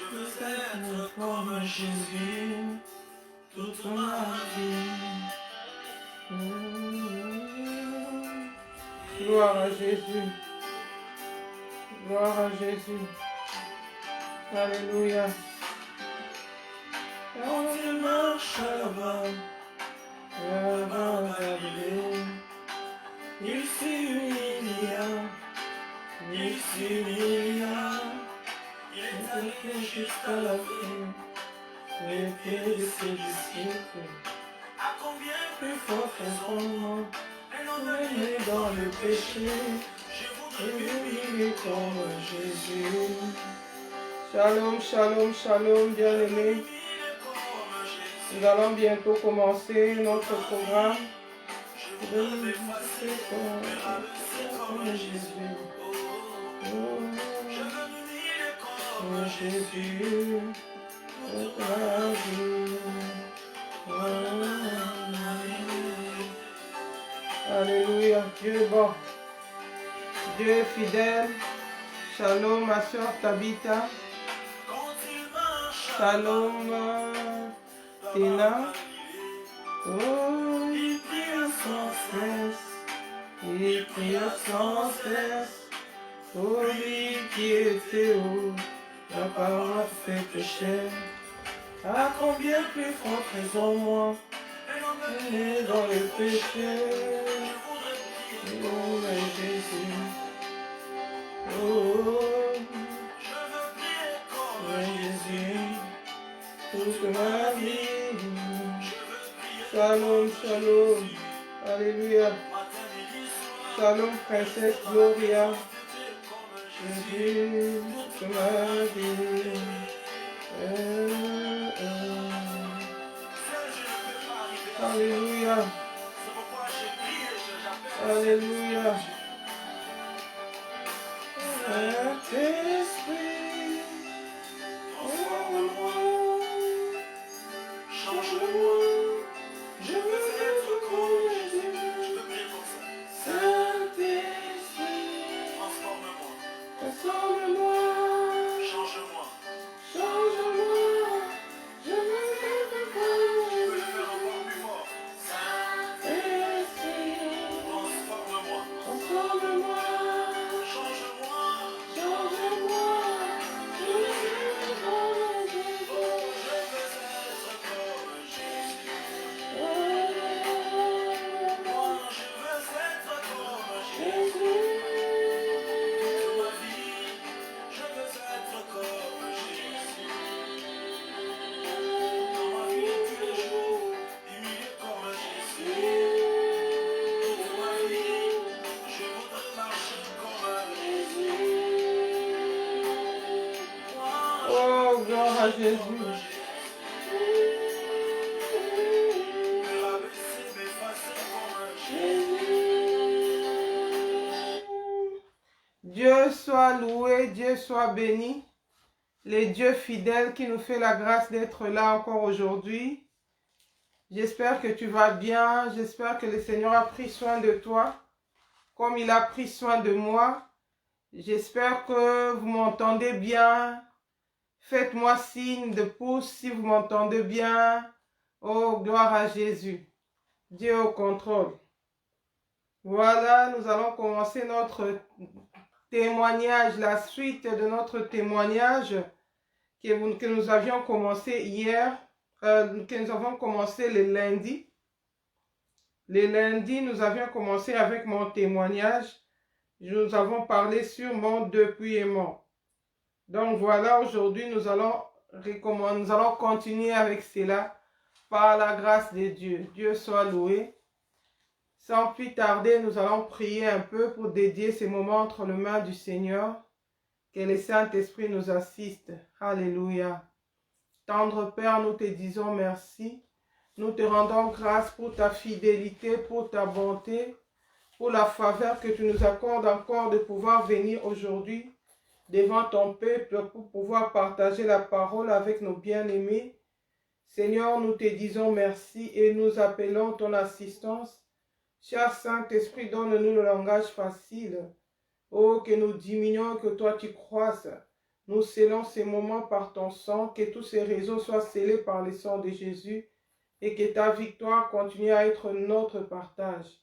Je veux être comme Jésus toute ma vie. Gloire à Jésus. Gloire à Jésus. Alléluia. Quand tu marches là-bas, là-bas, il s'humilia, il s'humilia, il est allé jusqu'à la fin, les pieds de ses disciples. À combien plus fort raisonnement, elle est dans le péché, je voudrais vivre comme Jésus. Shalom, shalom, shalom, bien-aimés. Nous allons bientôt commencer notre programme. Je veux m'effacer comme Jésus. Comme Jésus. Alléluia, Dieu est bon. Dieu est fidèle. Shalom, ma soeur Tabitha. Shalom, Tina. Oh, il prie sans cesse. Il prie sans cesse. Oh, lui qui était haut, la parole fait chair. À combien plus forte raison moi, elle est dans le péché. Oh, Jésus. Oh, Jésus, toute ma vie. Shalom, shalom. Alléluia. Shalom, princesse Gloria. Jésus, toute ma vie. Alléluia. Alléluia. Saint-Esprit, envoie-moi, change-moi, je veux être comme Jésus. Saint-Esprit, transforme-moi, change-moi, je veux être comme Jésus. Saint-Esprit, transforme-moi. Oh, gloire à Jésus. Dieu soit loué, Dieu soit béni. Les dieux fidèles qui nous fait la grâce d'être là encore aujourd'hui. J'espère que tu vas bien. J'espère que le Seigneur a pris soin de toi comme il a pris soin de moi. J'espère que vous m'entendez bien. Faites-moi signe de pouce si vous m'entendez bien. Oh, gloire à Jésus. Dieu au contrôle. Voilà, nous allons commencer notre témoignage, la suite de notre témoignage que nous avions commencé hier, que nous avons commencé le lundi. Le lundi, nous avions commencé avec mon témoignage. Nous avons parlé sur mon dépouillement. Donc voilà, aujourd'hui, nous allons continuer avec cela par la grâce de Dieu. Dieu soit loué. Sans plus tarder, nous allons prier un peu pour dédier ces moments entre les mains du Seigneur. Que le Saint-Esprit nous assiste. Alléluia. Tendre Père, nous te disons merci. Nous te rendons grâce pour ta fidélité, pour ta bonté, pour la faveur que tu nous accordes encore de pouvoir venir aujourd'hui devant ton peuple pour pouvoir partager la parole avec nos bien-aimés. Seigneur, nous te disons merci et nous appelons ton assistance. Cher Saint-Esprit, donne-nous le langage facile. Oh, que nous diminuons, que toi tu croisses. Nous scellons ces moments par ton sang, que tous ces réseaux soient scellés par le sang de Jésus et que ta victoire continue à être notre partage.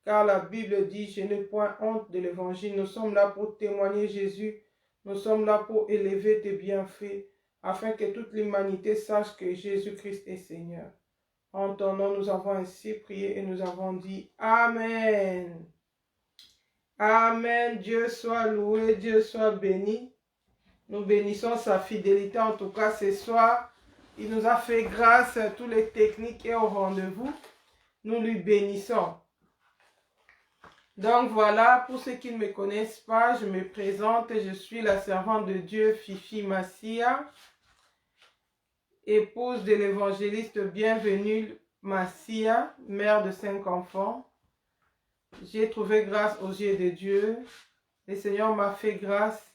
Car la Bible dit, je n'ai point honte de l'évangile. Nous sommes là pour témoigner Jésus. Nous sommes là pour élever tes bienfaits, afin que toute l'humanité sache que Jésus-Christ est Seigneur. En ton nom, nous avons ainsi prié et nous avons dit Amen. Amen. Dieu soit loué, Dieu soit béni. Nous bénissons sa fidélité, en tout cas ce soir. Il nous a fait grâce, tous les techniques et au rendez-vous. Nous lui bénissons. Donc voilà, pour ceux qui ne me connaissent pas, je me présente. Je suis la servante de Dieu, Fifi Massia, épouse de l'évangéliste Bienvenue Massia, mère de 5 enfants. J'ai trouvé grâce aux yeux de Dieu. Le Seigneur m'a fait grâce.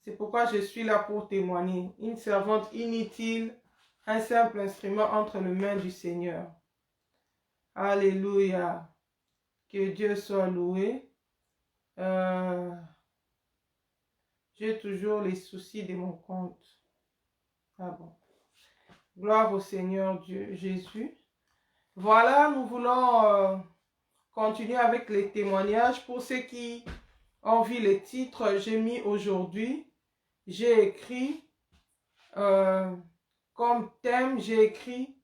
C'est pourquoi je suis là pour témoigner. Une servante inutile, un simple instrument entre les mains du Seigneur. Alléluia. Que Dieu soit loué. J'ai toujours les soucis de mon compte. Ah bon. Gloire au Seigneur Dieu Jésus. Voilà, nous voulons continuer avec les témoignages. Pour ceux qui ont vu les titres, j'ai mis aujourd'hui. J'ai écrit comme thème, j'ai écrit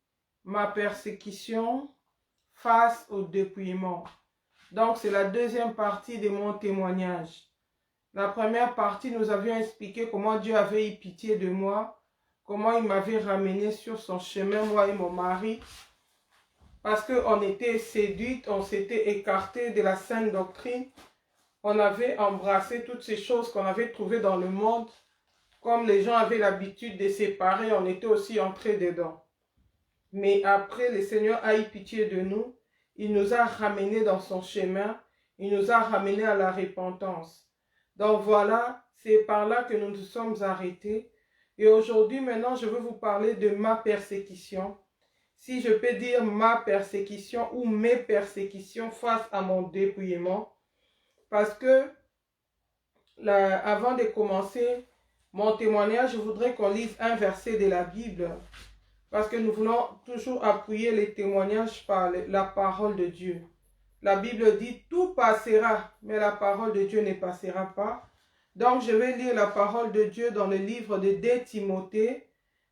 ma persécution face au dépouillement. Donc, c'est la deuxième partie de mon témoignage. La première partie, nous avions expliqué comment Dieu avait eu pitié de moi, comment il m'avait ramené sur son chemin, moi et mon mari, parce qu'on était séduites, on s'était écarté de la sainte doctrine, on avait embrassé toutes ces choses qu'on avait trouvées dans le monde. Comme les gens avaient l'habitude de séparer, on était aussi entrés dedans. Mais après, le Seigneur a eu pitié de nous. Il nous a ramenés dans son chemin. Il nous a ramenés à la repentance. Donc voilà, c'est par là que nous nous sommes arrêtés. Et aujourd'hui, maintenant, je veux vous parler de ma persécution. Si je peux dire ma persécution ou mes persécutions face à mon dépouillement. Parce que, avant de commencer mon témoignage, je voudrais qu'on lise un verset de la Bible, parce que nous voulons toujours appuyer les témoignages par la parole de Dieu. La Bible dit, tout passera, mais la parole de Dieu ne passera pas. Donc, je vais lire la parole de Dieu dans le livre de 2 Timothée.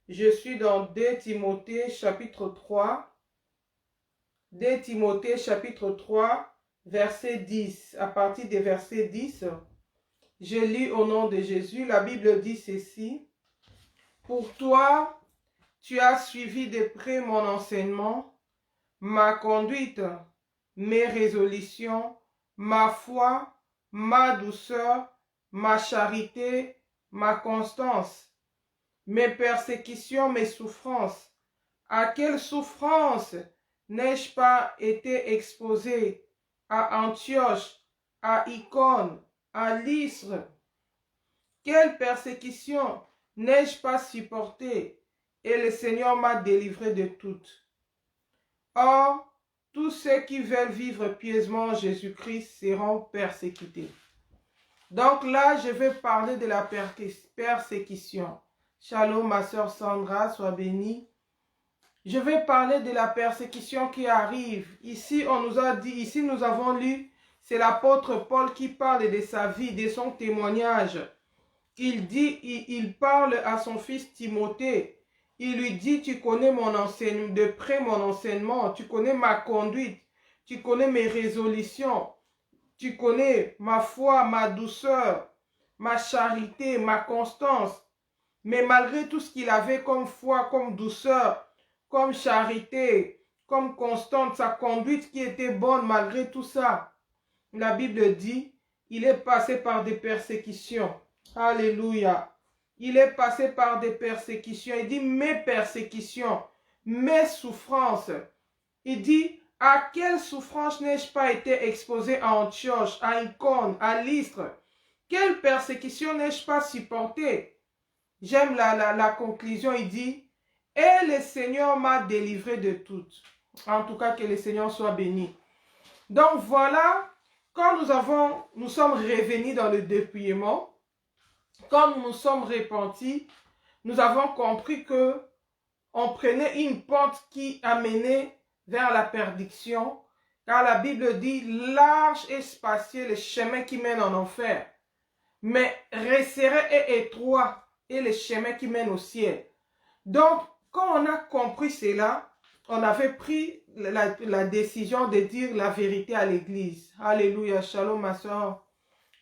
Je suis dans 2 Timothée, chapitre 3. 2 Timothée, chapitre 3, verset 10. À partir des versets 10, je lis au nom de Jésus. La Bible dit ceci. Pour toi, tu as suivi de près mon enseignement, ma conduite, mes résolutions, ma foi, ma douceur, ma charité, ma constance, mes persécutions, mes souffrances. À quelle souffrance n'ai-je pas été exposé? À Antioche, à Icône, à Lystre? Quelle persécution n'ai-je pas supporté? Et le Seigneur m'a délivré de toutes. Or, tous ceux qui veulent vivre pieusement en Jésus-Christ seront persécutés. Donc là, je vais parler de la persécution. Shalom, ma soeur Sandra, sois bénie. Je vais parler de la persécution qui arrive. Ici, on nous a dit, ici nous avons lu, c'est l'apôtre Paul qui parle de sa vie, de son témoignage. Il dit, il parle à son fils Timothée. Il lui dit, tu connais mon enseignement, de près mon enseignement, tu connais ma conduite, tu connais mes résolutions, tu connais ma foi, ma douceur, ma charité, ma constance. Mais malgré tout ce qu'il avait comme foi, comme douceur, comme charité, comme constante, sa conduite qui était bonne malgré tout ça, la Bible dit, il est passé par des persécutions. Alléluia. Il est passé par des persécutions. Il dit mes persécutions, mes souffrances. Il dit à quelle souffrance n'ai-je pas été exposé à Antioche, à Icône, à Lystre? Quelle persécution n'ai-je pas supporté? J'aime la conclusion. Il dit et le Seigneur m'a délivré de toutes. En tout cas, que le Seigneur soit béni. Donc voilà, quand nous sommes revenus dans le dépouillement, quand nous nous sommes repentis, nous avons compris que on prenait une pente qui amenait vers la perdition, car la Bible dit large et spacieux le chemin qui mène en enfer, mais resserré et étroit est le chemin qui mène au ciel. Donc, quand on a compris cela, on avait pris la décision de dire la vérité à l'église. Alléluia, shalom ma soeur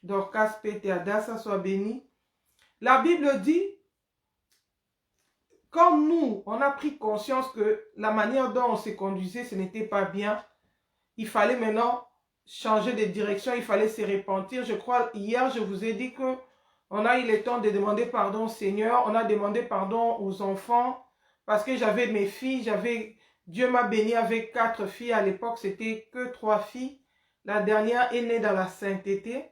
Dorcas Pétéadassa, soit bénie. La Bible dit, comme nous, on a pris conscience que la manière dont on se conduisait, ce n'était pas bien. Il fallait maintenant changer de direction, il fallait se repentir. Je crois, hier, je vous ai dit que on a eu le temps de demander pardon au Seigneur. On a demandé pardon aux enfants parce que j'avais mes filles. Dieu m'a béni avec 4 filles. À l'époque, c'était que 3 filles. La dernière est née dans la sainteté.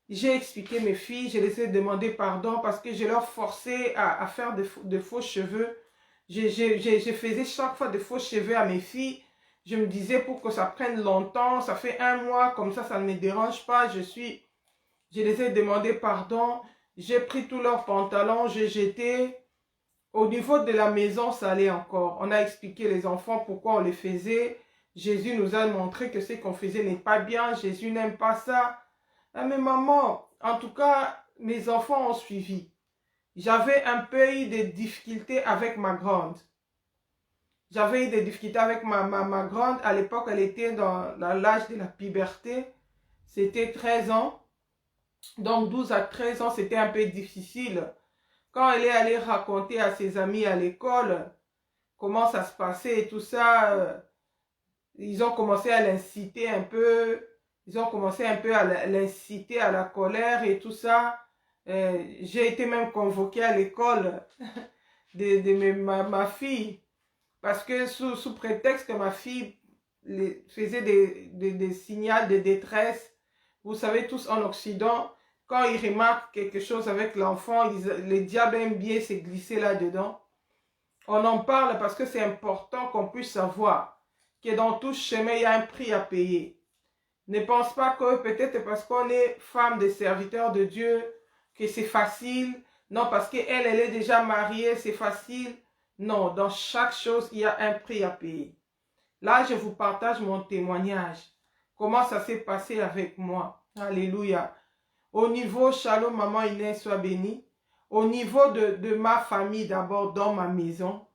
J'ai expliqué mes filles, je les ai demandé pardon parce que je leur forçais à faire de faux cheveux. Je faisais chaque fois de faux cheveux à mes filles. Je me disais pour que ça prenne longtemps, ça fait 1 mois, comme ça ne me dérange pas. Je les ai demandé pardon. J'ai pris tous leurs pantalons, j'ai jeté. Au niveau de la maison, ça allait encore. On a expliqué les enfants pourquoi on les faisait. Jésus nous a montré que ce qu'on faisait n'est pas bien. Jésus n'aime pas ça. Ah, mais maman, en tout cas, mes enfants ont suivi. J'avais un peu eu des difficultés avec ma grande. J'avais eu des difficultés avec ma grande. À l'époque, elle était dans l'âge de la puberté. C'était 13 ans. Donc 12 à 13 ans, c'était un peu difficile. Quand elle est allée raconter à ses amis à l'école comment ça se passait et tout ça, ils ont commencé à l'inciter un peu. Ils ont commencé un peu à l'inciter à la colère et tout ça. J'ai été même convoquée à l'école ma fille. Parce que sous prétexte que ma fille faisait des signaux de détresse. Vous savez tous en Occident, quand ils remarquent quelque chose avec l'enfant, le diable aime bien se glisser là-dedans. On en parle parce que c'est important qu'on puisse savoir que dans tout chemin, il y a un prix à payer. Ne pense pas que peut-être parce qu'on est femme de serviteur de Dieu, que c'est facile. Non, parce qu'elle est déjà mariée, c'est facile. Non, dans chaque chose, il y a un prix à payer. Là, je vous partage mon témoignage. Comment ça s'est passé avec moi. Alléluia. Au niveau, shalom, maman Inès, sois bénie. Au niveau de ma famille, d'abord, dans ma maison,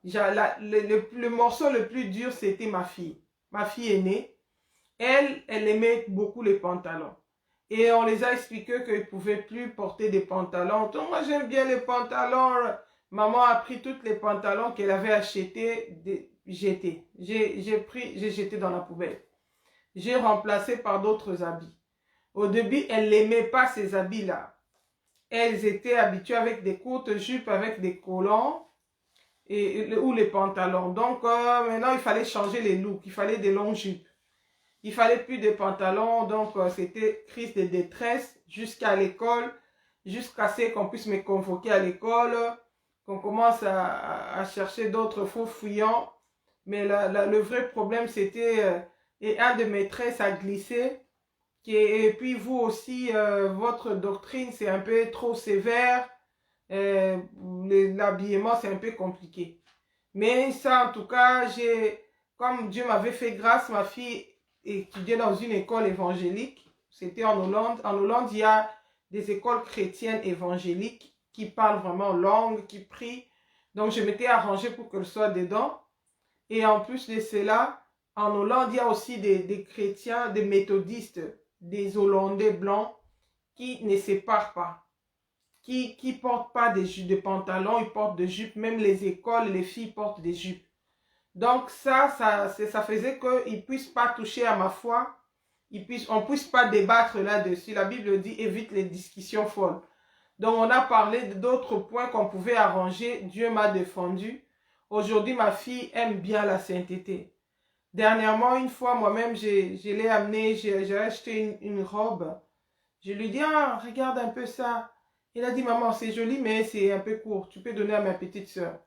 le morceau le plus dur, c'était ma fille. Ma fille aînée. Elle aimait beaucoup les pantalons. Et on les a expliqué qu'ils ne pouvaient plus porter des pantalons. Donc, moi, j'aime bien les pantalons. Maman a pris tous les pantalons qu'elle avait achetés, jetés. J'ai jeté dans la poubelle. J'ai remplacé par d'autres habits. Au début, elle n'aimait pas ces habits-là. Elles étaient habituées avec des courtes jupes, avec des collants ou les pantalons. Donc, maintenant, il fallait changer les looks. Il fallait des longues jupes. Il fallait plus de pantalons, donc c'était crise de détresse jusqu'à l'école, jusqu'à ce qu'on puisse me convoquer à l'école, qu'on commence à chercher d'autres faux fuyants. Mais le vrai problème, c'était, et un de maîtresses a glissé, et puis vous aussi, votre doctrine, c'est un peu trop sévère, l'habillement, c'est un peu compliqué. Mais ça, en tout cas, comme Dieu m'avait fait grâce, ma fille étudiait dans une école évangélique. C'était en Hollande. En Hollande, il y a des écoles chrétiennes évangéliques qui parlent vraiment langue, qui prient. Donc, je m'étais arrangée pour qu'elle soit dedans. Et en plus de cela, en Hollande, il y a aussi des chrétiens, des méthodistes, des Hollandais blancs qui ne séparent pas, qui ne portent pas de pantalons, ils portent des jupes. Même les écoles, les filles portent des jupes. Donc ça faisait qu'ils ne puissent pas toucher à ma foi, on ne puisse pas débattre là-dessus. La Bible dit évite les discussions folles. Donc on a parlé d'autres points qu'on pouvait arranger. Dieu m'a défendu. Aujourd'hui, ma fille aime bien la sainteté. Dernièrement, une fois, moi-même, je l'ai amenée, j'ai acheté une robe. Je lui ai dit, ah, regarde un peu ça. Il a dit, maman, c'est joli, mais c'est un peu court. Tu peux donner à ma petite soeur.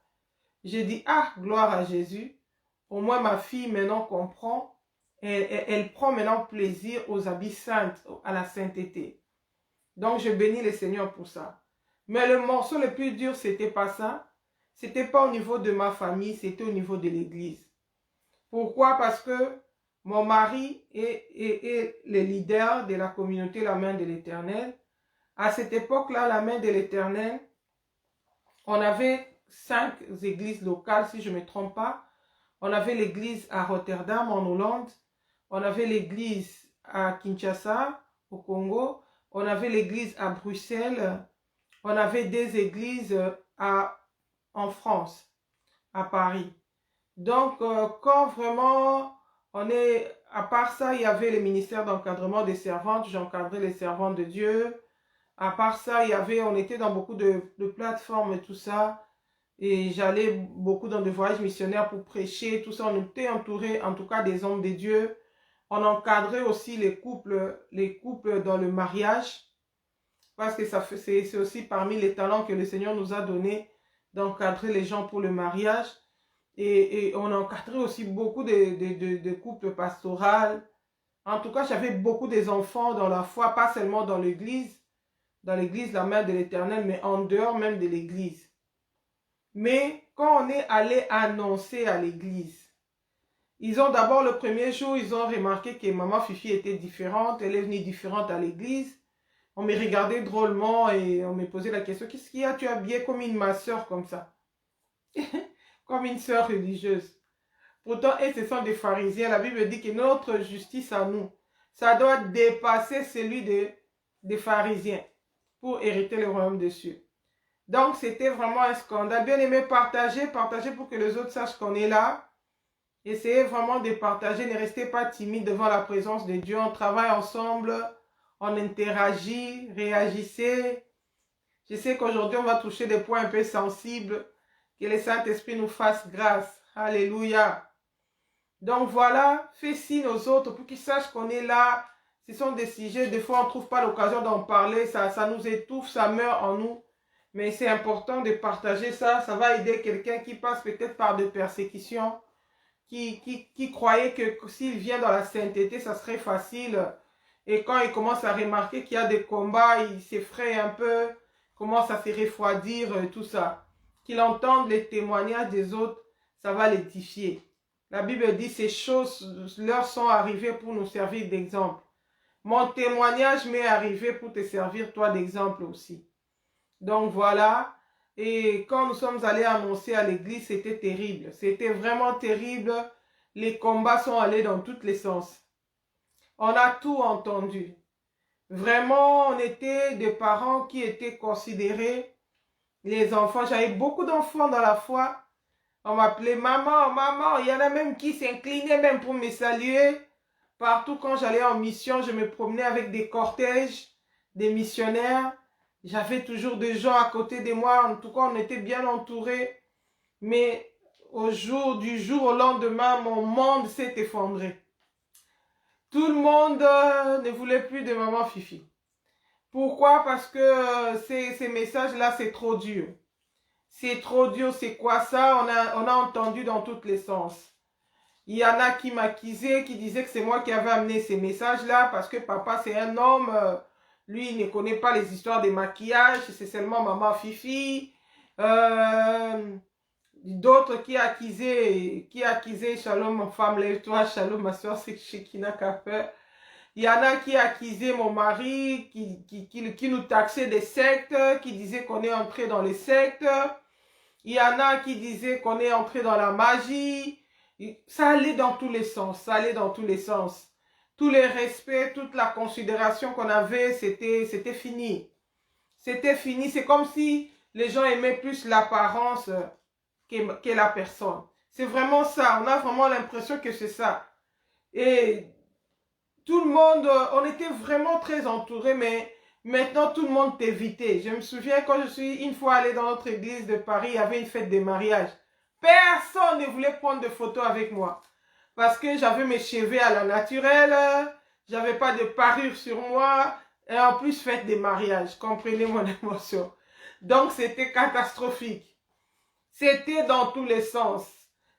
J'ai dit, ah, gloire à Jésus. Au moins, ma fille maintenant comprend. Elle prend maintenant plaisir aux habits saints, à la sainteté. Donc, je bénis le Seigneur pour ça. Mais le morceau le plus dur, c'était pas ça. C'était pas au niveau de ma famille, c'était au niveau de l'église. Pourquoi? Parce que mon mari est le leader de la communauté La Main de l'Éternel. À cette époque-là, La Main de l'Éternel, on avait 5 églises locales, si je ne me trompe pas. On avait l'église à Rotterdam, en Hollande. On avait l'église à Kinshasa, au Congo. On avait l'église à Bruxelles. On avait des églises en France, à Paris. Donc, quand vraiment on est, à part ça, il y avait le ministère d'encadrement des servantes, j'encadrais les servantes de Dieu. À part ça, on était dans beaucoup de plateformes et tout ça. Et j'allais beaucoup dans des voyages missionnaires pour prêcher, tout ça. On était entouré, en tout cas, des hommes de Dieu. On encadrait aussi les couples dans le mariage. Parce que c'est aussi parmi les talents que le Seigneur nous a donnés d'encadrer les gens pour le mariage. Et on a encadré aussi beaucoup de couples pastoraux. En tout cas, j'avais beaucoup des enfants dans la foi, pas seulement dans l'église, La Main de l'Éternel, mais en dehors même de l'église. Mais quand on est allé annoncer à l'église, ils ont d'abord le premier jour, ils ont remarqué que maman Fifi était différente, elle est venue différente à l'église. On me regardait drôlement et on me posait la question, qu'est-ce qu'il y a? Tu es habillée comme une ma soeur comme ça. Comme une sœur religieuse. Pourtant, elles, ce sont des pharisiens. La Bible dit que notre justice à nous, ça doit dépasser celui des pharisiens pour hériter le royaume des cieux. Donc, c'était vraiment un scandale. Bien aimé, partagez pour que les autres sachent qu'on est là. Essayez vraiment de partager. Ne restez pas timide devant la présence de Dieu. On travaille ensemble. On interagit. Réagissez. Je sais qu'aujourd'hui, on va toucher des points un peu sensibles. Que le Saint-Esprit nous fasse grâce. Alléluia. Donc voilà, fais signe aux autres pour qu'ils sachent qu'on est là. Ce sont des sujets, des fois on ne trouve pas l'occasion d'en parler, ça nous étouffe, ça meurt en nous. Mais c'est important de partager ça, ça va aider quelqu'un qui passe peut-être par des persécutions, qui croyait que s'il vient dans la sainteté, ça serait facile. Et quand il commence à remarquer qu'il y a des combats, il s'effraie un peu, commence à se refroidir, tout ça. Qu'il entende les témoignages des autres, ça va l'édifier. La Bible dit ces choses leur sont arrivées pour nous servir d'exemple. Mon témoignage m'est arrivé pour te servir toi d'exemple aussi. Donc voilà. Et quand nous sommes allés annoncer à l'église, c'était terrible. C'était vraiment terrible. Les combats sont allés dans tous les sens. On a tout entendu. Vraiment, on était des parents qui étaient considérés les enfants. J'avais beaucoup d'enfants dans la foi. On m'appelait maman, maman. Il y en a même qui s'inclinaient même pour me saluer. Partout quand j'allais en mission, je me promenais avec des cortèges, des missionnaires. J'avais toujours des gens à côté de moi. En tout cas, on était bien entourés. Mais au jour au lendemain, mon monde s'est effondré. Tout le monde ne voulait plus de maman Fifi. Pourquoi? Parce que ces messages-là, c'est trop dur. C'est trop dur, c'est quoi ça? On a entendu dans tous les sens. Il y en a qui m'accusaient, qui disaient que c'est moi qui avais amené ces messages-là parce que papa, c'est un homme. Lui, il ne connaît pas les histoires des maquillages. C'est seulement maman Fifi. D'autres qui accusaient Shalom, femme, lève-toi, Shalom, ma soeur, c'est Shekina Kafer. Il y en a qui accusaient mon mari, qui nous taxaient des sectes, qui disaient qu'on est entré dans les sectes. Il y en a qui disaient qu'on est entré dans la magie. Ça allait dans tous les sens, ça allait dans tous les sens. Tous les respects, toute la considération qu'on avait, c'était fini. C'était fini, c'est comme si les gens aimaient plus l'apparence que la personne. C'est vraiment ça, on a vraiment l'impression que c'est ça. Et tout le monde, on était vraiment très entourés, mais maintenant tout le monde t'évitait. Je me souviens quand je suis une fois allée dans notre église de Paris, il y avait une fête de mariage. Personne ne voulait prendre de photos avec moi. Parce que j'avais mes cheveux à la naturelle, j'avais pas de parure sur moi, et en plus fête des mariages. Comprenez mon émotion. Donc c'était catastrophique. C'était dans tous les sens.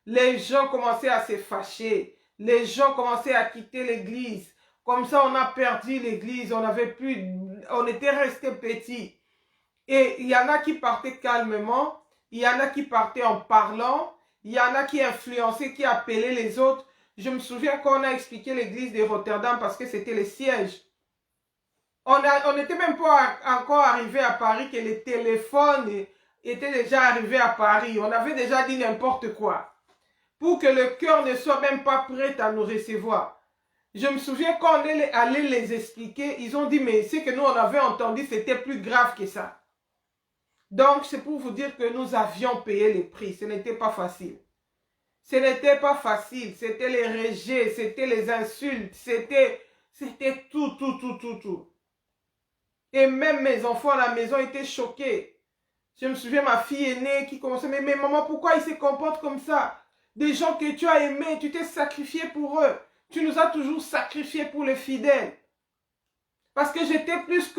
Les gens commençaient à se fâcher. Les gens commençaient à quitter l'église. Comme ça, on a perdu l'église, on était resté petit. Et il y en a qui partaient calmement, il y en a qui partaient en parlant, il y en a qui influençaient, qui appelaient les autres. Je me souviens quand on a expliqué l'église de Rotterdam parce que c'était le siège. On n'était même pas encore arrivé à Paris que les téléphones étaient déjà arrivés à Paris. On avait déjà dit n'importe quoi. Pour que le cœur ne soit même pas prêt à nous recevoir. Je me souviens quand on allait les expliquer, ils ont dit mais ce que nous on avait entendu c'était plus grave que ça. Donc c'est pour vous dire que nous avions payé les prix. Ce n'était pas facile. Ce n'était pas facile. C'était les rejets, c'était les insultes, c'était tout. Et même mes enfants à la maison étaient choqués. Je me souviens ma fille aînée qui commençait, mais maman, pourquoi ils se comportent comme ça? Des gens que tu as aimés, tu t'es sacrifié pour eux. Tu nous as toujours sacrifiés pour les fidèles. Parce que j'étais plus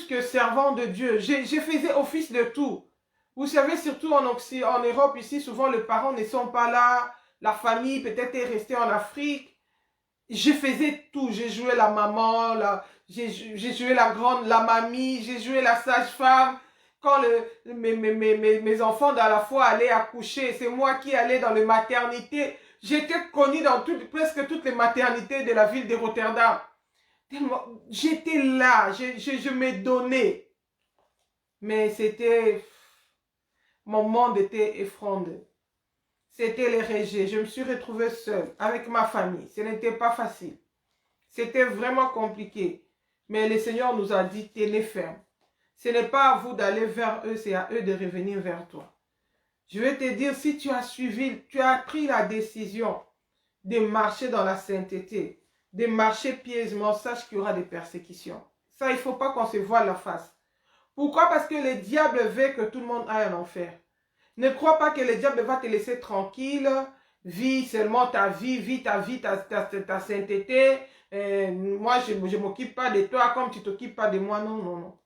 que servant de Dieu. Je faisais office de tout. Vous savez, surtout en Europe, ici, souvent les parents ne sont pas là. La famille peut-être est restée en Afrique. Je faisais tout. J'ai joué la maman, j'ai joué la grande, la mamie, j'ai joué la sage-femme. Quand mes enfants dans la foi allaient accoucher, c'est moi qui allais dans les maternités. J'étais connue dans presque toutes les maternités de la ville de Rotterdam. J'étais là, je me donnais. Mais mon monde était effondré. C'était les rejets. Je me suis retrouvée seule avec ma famille. Ce n'était pas facile. C'était vraiment compliqué. Mais le Seigneur nous a dit, tenez ferme. Ce n'est pas à vous d'aller vers eux, c'est à eux de revenir vers toi. Je vais te dire, si tu as tu as pris la décision de marcher dans la sainteté, de marcher pieusement, sache qu'il y aura des persécutions. Ça, il ne faut pas qu'on se voile la face. Pourquoi? Parce que le diable veut que tout le monde aille en enfer. Ne crois pas que le diable va te laisser tranquille. Vis seulement ta vie, ta sainteté. Moi, je ne m'occupe pas de toi comme tu ne t'occupes pas de moi. Non.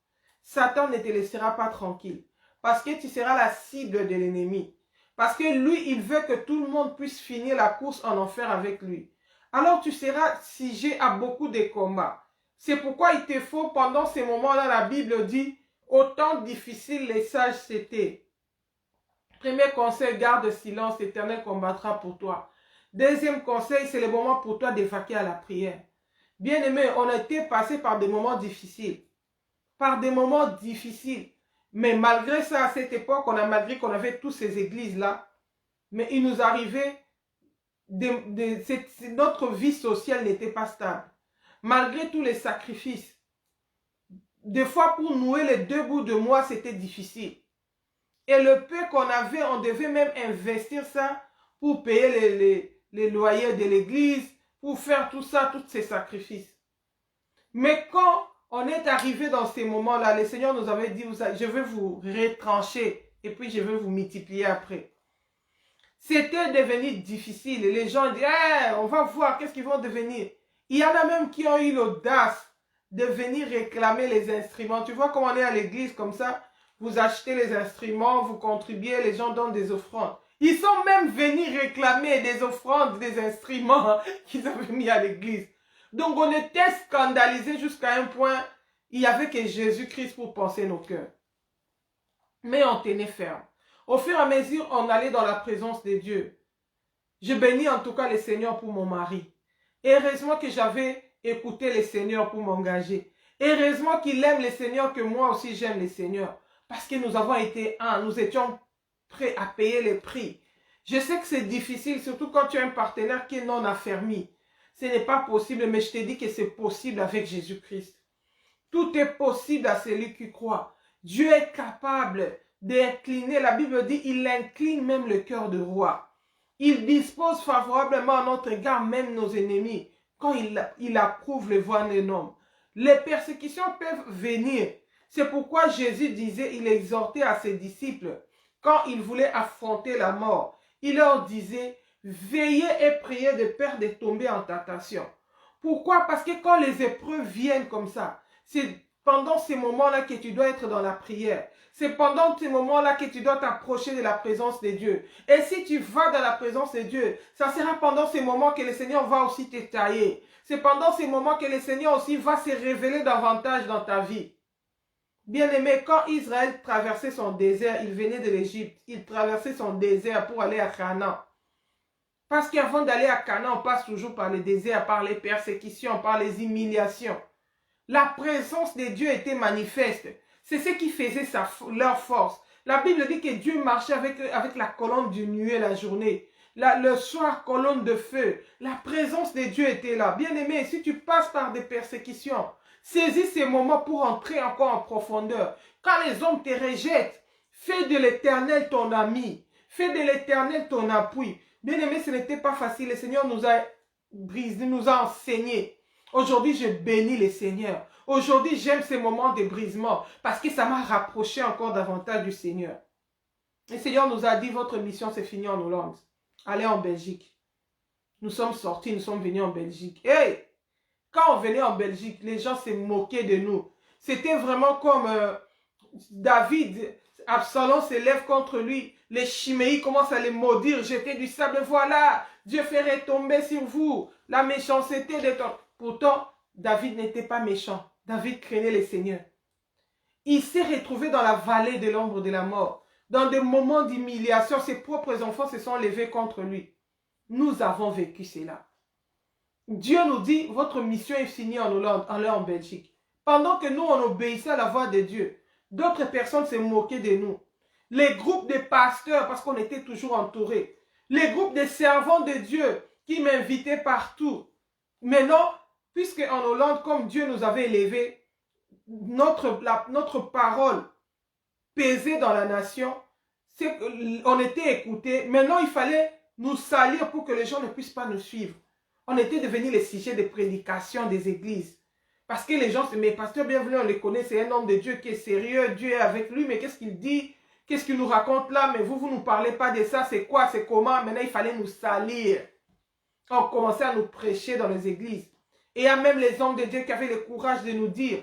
Satan ne te laissera pas tranquille. Parce que tu seras la cible de l'ennemi. Parce que lui, il veut que tout le monde puisse finir la course en enfer avec lui. Alors tu seras sujet à beaucoup de combats. C'est pourquoi il te faut, pendant ces moments-là, la Bible dit, autant difficile les sages c'était. Premier conseil, garde silence, l'Éternel combattra pour toi. Deuxième conseil, c'est le moment pour toi d'évacuer à la prière. Bien-aimé, on a été passé par des moments difficiles. Mais malgré ça, à cette époque, malgré qu'on avait toutes ces églises-là, mais il nous arrivait, notre vie sociale n'était pas stable. Malgré tous les sacrifices, des fois pour nouer les 2 bouts de mois, c'était difficile. Et le peu qu'on avait, on devait même investir ça pour payer les loyers de l'église, pour faire tout ça, tous ces sacrifices. Mais quand on est arrivé dans ces moments-là, le Seigneur nous avait dit, je vais vous retrancher et puis je vais vous multiplier après. C'était devenu difficile. Et les gens disent, hey, on va voir qu'est-ce qu'ils vont devenir. Il y en a même qui ont eu l'audace de venir réclamer les instruments. Tu vois comment on est à l'église comme ça? Vous achetez les instruments, vous contribuez, les gens donnent des offrandes. Ils sont même venus réclamer des offrandes, des instruments qu'ils avaient mis à l'église. Donc on était scandalisés jusqu'à un point, il n'y avait que Jésus-Christ pour penser nos cœurs. Mais on tenait ferme. Au fur et à mesure, on allait dans la présence de Dieu. Je bénis en tout cas le Seigneur pour mon mari. Heureusement que j'avais écouté le Seigneur pour m'engager. Heureusement qu'il aime le Seigneur, que moi aussi j'aime le Seigneur. Parce que nous avons été un, nous étions prêts à payer les prix. Je sais que c'est difficile, surtout quand tu as un partenaire qui est non affermi. Ce n'est pas possible, mais je te dis que c'est possible avec Jésus-Christ. Tout est possible à celui qui croit. Dieu est capable d'incliner, la Bible dit, il incline même le cœur de roi. Il dispose favorablement à notre égard même nos ennemis, quand il approuve les voies d'un homme. Les persécutions peuvent venir. C'est pourquoi Jésus disait, il exhortait à ses disciples, quand il voulait affronter la mort, il leur disait, veillez et priez de peur de tomber en tentation. Pourquoi? Parce que quand les épreuves viennent comme ça, c'est pendant ces moments-là que tu dois être dans la prière. C'est pendant ces moments-là que tu dois t'approcher de la présence de Dieu. Et si tu vas dans la présence de Dieu, ça sera pendant ces moments que le Seigneur va aussi te tailler. C'est pendant ces moments que le Seigneur aussi va se révéler davantage dans ta vie. Bien-aimé, quand Israël traversait son désert, il venait de l'Égypte, il traversait son désert pour aller à Canaan. Parce qu'avant d'aller à Canaan, on passe toujours par le désert, par les persécutions, par les humiliations. La présence de Dieu était manifeste. C'est ce qui faisait leur force. La Bible dit que Dieu marchait avec la colonne de nuée la journée. Le soir, colonne de feu. La présence de Dieu était là. Bien-aimé, si tu passes par des persécutions, saisis ces moments pour entrer encore en profondeur. Quand les hommes te rejettent, fais de l'Éternel ton ami. Fais de l'Éternel ton appui. Bien-aimé, ce n'était pas facile. Le Seigneur nous a brisé, nous a enseigné. Aujourd'hui, je bénis le Seigneur. Aujourd'hui, j'aime ces moments de brisement parce que ça m'a rapproché encore davantage du Seigneur. Le Seigneur nous a dit, votre mission, c'est fini en Hollande. Allez en Belgique. Nous sommes sortis, nous sommes venus en Belgique. Hey! Quand on venait en Belgique, les gens se moquaient de nous. C'était vraiment comme David, Absalom se lève contre lui. Les Chiméis commencent à les maudire, jeter du sable. Voilà, Dieu ferait tomber sur vous la méchanceté de ton... Pourtant, David n'était pas méchant. David craignait le Seigneur. Il s'est retrouvé dans la vallée de l'ombre de la mort. Dans des moments d'humiliation, ses propres enfants se sont levés contre lui. Nous avons vécu cela. Dieu nous dit, votre mission est finie en Hollande, en Belgique. Pendant que nous, on obéissait à la voix de Dieu, d'autres personnes se moquaient de nous. Les groupes de pasteurs, parce qu'on était toujours entourés. Les groupes de servants de Dieu qui m'invitaient partout. Maintenant, puisque en Hollande, comme Dieu nous avait élevés, notre parole pesait dans la nation, on était écoutés. Maintenant, il fallait nous salir pour que les gens ne puissent pas nous suivre. On était devenus les sujets de prédication des églises. Parce que les gens, mais pasteur bienvenu, on les connaît, c'est un homme de Dieu qui est sérieux, Dieu est avec lui, mais qu'est-ce qu'il dit? Qu'est-ce qu'il nous raconte là? Mais vous ne nous parlez pas de ça, c'est quoi, c'est comment? Maintenant, il fallait nous salir. On commençait à nous prêcher dans les églises. Et il y a même les hommes de Dieu qui avaient le courage de nous dire,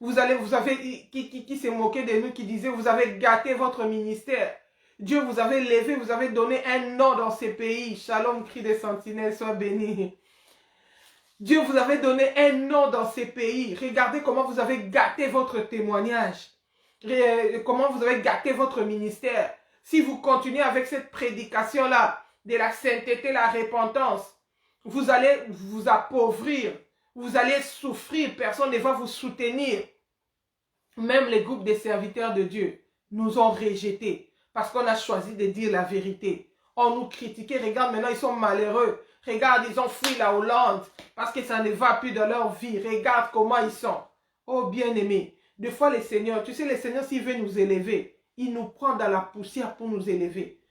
qui s'est moqué de nous, qui disait, vous avez gâté votre ministère. Dieu vous avait levé, vous avez donné un nom dans ces pays. Shalom, cri des sentinelles, sois béni. Dieu vous avait donné un nom dans ces pays. Regardez comment vous avez gâté votre témoignage. Comment vous avez gâté votre ministère. Si vous continuez avec cette prédication-là, de la sainteté, la repentance, vous allez vous appauvrir. Vous allez souffrir. Personne ne va vous soutenir. Même les groupes des serviteurs de Dieu nous ont rejetés. Parce qu'on a choisi de dire la vérité. On nous critiquait. Regarde, maintenant, ils sont malheureux. Regarde, ils ont fui la Hollande. Parce que ça ne va plus dans leur vie. Regarde comment ils sont. Oh, bien-aimés. Des fois, le Seigneur, tu sais, le Seigneur, s'il veut nous élever, il nous prend dans la poussière pour nous élever.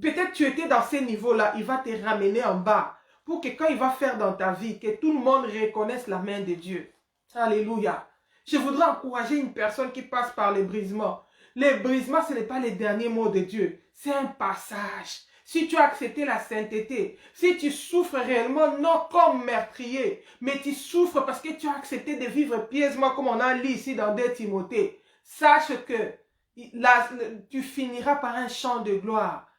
Peut-être tu étais dans ces niveaux-là. Il va te ramener en bas. Pour que quand il va faire dans ta vie, que tout le monde reconnaisse la main de Dieu. Alléluia. Je voudrais encourager une personne qui passe par les brisements. Les brisements, ce n'est pas les derniers mots de Dieu. C'est un passage. Si tu as accepté la sainteté, si tu souffres réellement, non comme meurtrier, mais tu souffres parce que tu as accepté de vivre pieusement comme on a lu ici dans 2 Timothée, sache que tu finiras par un chant de gloire.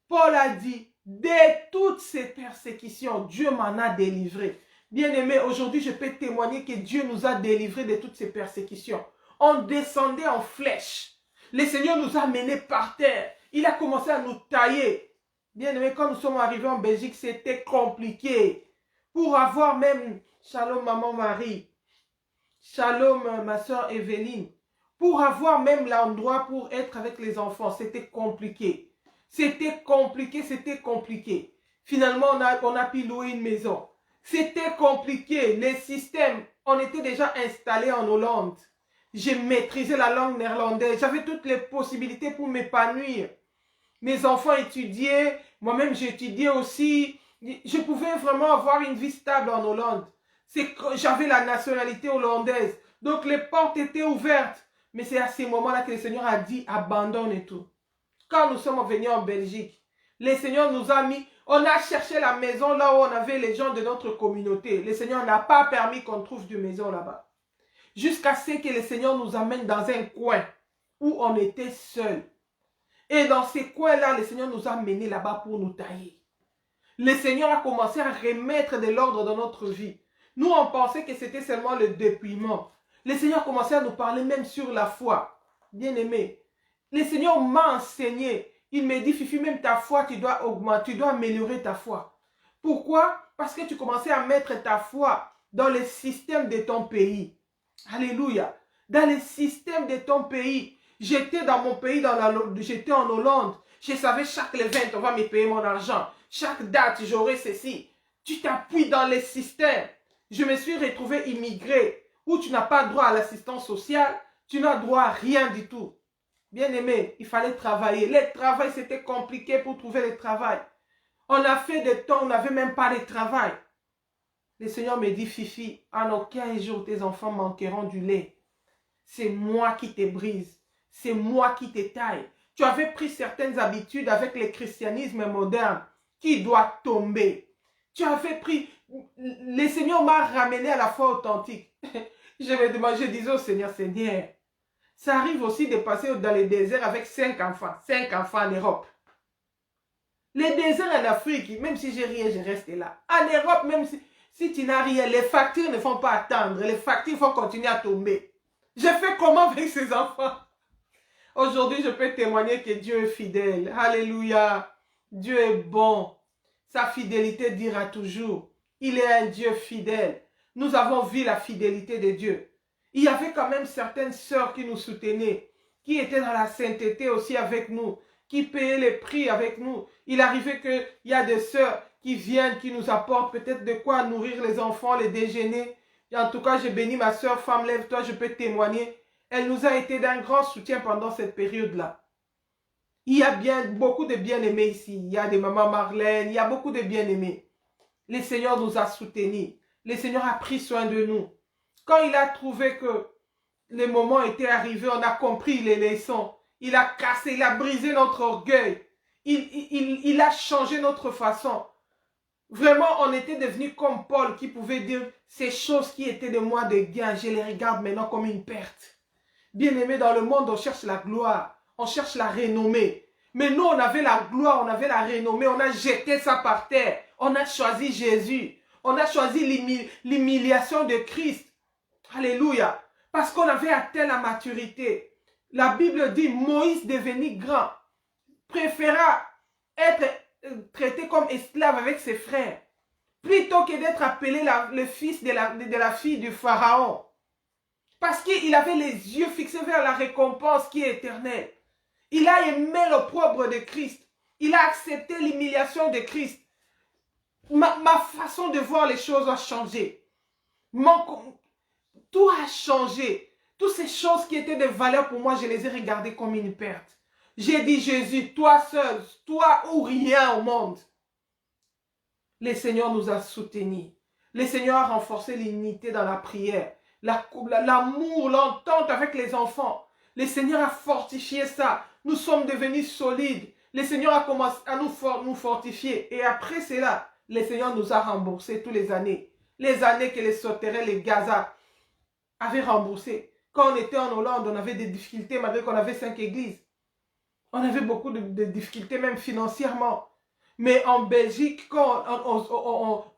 Paul a dit, de toutes ces persécutions, Dieu m'en a délivré. Bien-aimé, aujourd'hui, je peux témoigner que Dieu nous a délivrés de toutes ces persécutions. On descendait en flèche. Le Seigneur nous a menés par terre. Il a commencé à nous tailler. Bien-aimé, quand nous sommes arrivés en Belgique, c'était compliqué. Pour avoir même, shalom maman Marie, shalom ma soeur Evelyne, pour avoir même l'endroit pour être avec les enfants, c'était compliqué. C'était compliqué, c'était compliqué. Finalement, on a pu louer une maison. C'était compliqué. Les systèmes, on était déjà installés en Hollande. J'ai maîtrisé la langue néerlandaise. J'avais toutes les possibilités pour m'épanouir. Mes enfants étudiaient. Moi-même, j'étudiais aussi. Je pouvais vraiment avoir une vie stable en Hollande. J'avais la nationalité hollandaise. Donc, les portes étaient ouvertes. Mais c'est à ces moments-là que le Seigneur a dit, abandonne et tout. Quand nous sommes venus en Belgique, le Seigneur nous a mis, on a cherché la maison là où on avait les gens de notre communauté. Le Seigneur n'a pas permis qu'on trouve une maison là-bas. jusqu'à ce que le Seigneur nous amène dans un coin où on était seul. Et dans ces coins-là, le Seigneur nous a menés là-bas pour nous tailler. Le Seigneur a commencé à remettre de l'ordre dans notre vie. Nous, on pensait que c'était seulement le dépouillement. Le Seigneur commençait à nous parler même sur la foi. Bien-aimé, le Seigneur m'a enseigné. Il me dit, Fifi, même ta foi, tu dois augmenter, tu dois améliorer ta foi. Pourquoi? Parce que tu commençais à mettre ta foi dans le système de ton pays. Alléluia. Dans le système de ton pays. J'étais dans mon pays, j'étais en Hollande. Je savais chaque le 20, on va me payer mon argent. Chaque date, j'aurai ceci. Tu t'appuies dans les systèmes. Je me suis retrouvé immigré où tu n'as pas droit à l'assistance sociale. Tu n'as droit à rien du tout. Bien aimé, il fallait travailler. Le travail, c'était compliqué pour trouver le travail. On a fait des temps, on n'avait même pas de travail. Le Seigneur me dit, Fifi, en aucun jour tes enfants manqueront du lait. C'est moi qui te brise. C'est moi qui te taille. Tu avais pris certaines habitudes avec le christianisme moderne qui doit tomber. Tu avais pris... Le Seigneur m'a ramené à la foi authentique. Je disais au Seigneur, Seigneur, ça arrive aussi de passer dans le désert avec 5 enfants. 5 enfants en Europe. Les déserts en Afrique, même si j'ai rien, je reste là. En Europe, même si tu n'as rien, les factures ne font pas attendre. Les factures vont continuer à tomber. Je fais comment avec ces enfants? Aujourd'hui, je peux témoigner que Dieu est fidèle. Alléluia. Dieu est bon. Sa fidélité dira toujours. Il est un Dieu fidèle. Nous avons vu la fidélité de Dieu. Il y avait quand même certaines sœurs qui nous soutenaient, qui étaient dans la sainteté aussi avec nous, qui payaient les prix avec nous. Il arrivait qu'il y a des sœurs qui viennent, qui nous apportent peut-être de quoi nourrir les enfants, les déjeuner. Et en tout cas, j'ai béni ma sœur, femme, lève-toi, je peux témoigner. Elle nous a été d'un grand soutien pendant cette période-là. Il y a beaucoup de bien-aimés ici. Il y a des mamans Marlène, il y a beaucoup de bien-aimés. Le Seigneur nous a soutenus. Le Seigneur a pris soin de nous. Quand il a trouvé que le moment était arrivé, on a compris les leçons. Il a cassé, il a brisé notre orgueil. Il a changé notre façon. Vraiment, on était devenu comme Paul qui pouvait dire ces choses qui étaient de moi de gain, je les regarde maintenant comme une perte. Bien-aimé, dans le monde, on cherche la gloire, on cherche la renommée. Mais nous, on avait la gloire, on avait la renommée, on a jeté ça par terre. On a choisi Jésus. On a choisi l'humiliation de Christ. Alléluia. Parce qu'on avait atteint la maturité. La Bible dit, Moïse devenu grand, préféra être traité comme esclave avec ses frères, plutôt que d'être appelé le fils de la fille du Pharaon. Parce qu'il avait les yeux fixés vers la récompense qui est éternelle. Il a aimé l'opprobre de Christ. Il a accepté l'humiliation de Christ. Ma façon de voir les choses a changé. Tout a changé. Toutes ces choses qui étaient de valeur pour moi, je les ai regardées comme une perte. J'ai dit, Jésus, toi seul, toi ou rien au monde. Le Seigneur nous a soutenus. Le Seigneur a renforcé l'unité dans la prière. L'amour, l'entente avec les enfants. Le Seigneur a fortifié ça. Nous sommes devenus solides. Le Seigneur a commencé à nous fortifier. Et après cela, le Seigneur nous a remboursé toutes les années. Les années que les sauterelles, les Gaza avaient remboursé. Quand on était en Hollande, on avait des difficultés malgré qu'on avait 5 églises. On avait beaucoup de difficultés même financièrement. Mais en Belgique, quand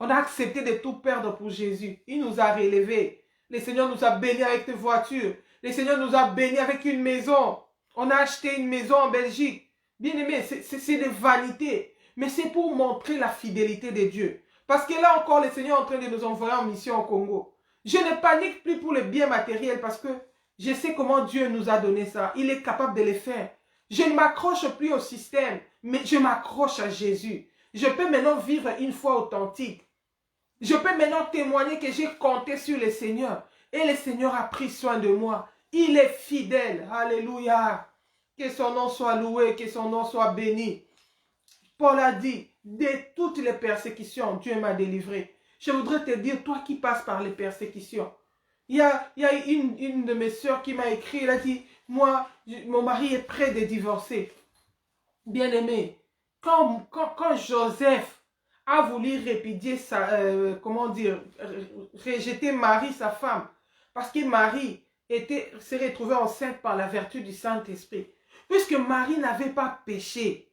on a accepté de tout perdre pour Jésus, il nous a relevés. Le Seigneur nous a bénis avec des voitures. Le Seigneur nous a bénis avec une maison. On a acheté une maison en Belgique. Bien aimé, c'est des vanités. Mais c'est pour montrer la fidélité de Dieu. Parce que là encore, le Seigneur est en train de nous envoyer en mission au Congo. Je ne panique plus pour le bien matériel parce que je sais comment Dieu nous a donné ça. Il est capable de le faire. Je ne m'accroche plus au système, mais je m'accroche à Jésus. Je peux maintenant vivre une foi authentique. Je peux maintenant témoigner que j'ai compté sur le Seigneur. Et le Seigneur a pris soin de moi. Il est fidèle. Alléluia. Que son nom soit loué, que son nom soit béni. Paul a dit, de toutes les persécutions, Dieu m'a délivré. Je voudrais te dire, toi qui passes par les persécutions. Il y a une de mes soeurs qui m'a écrit, elle a dit, moi, mon mari est prêt de divorcer. Bien-aimé, quand Joseph a voulu répudier rejeter Marie, sa femme, Parce que Marie s'est retrouvée enceinte par la vertu du Saint-Esprit. Puisque Marie n'avait pas péché,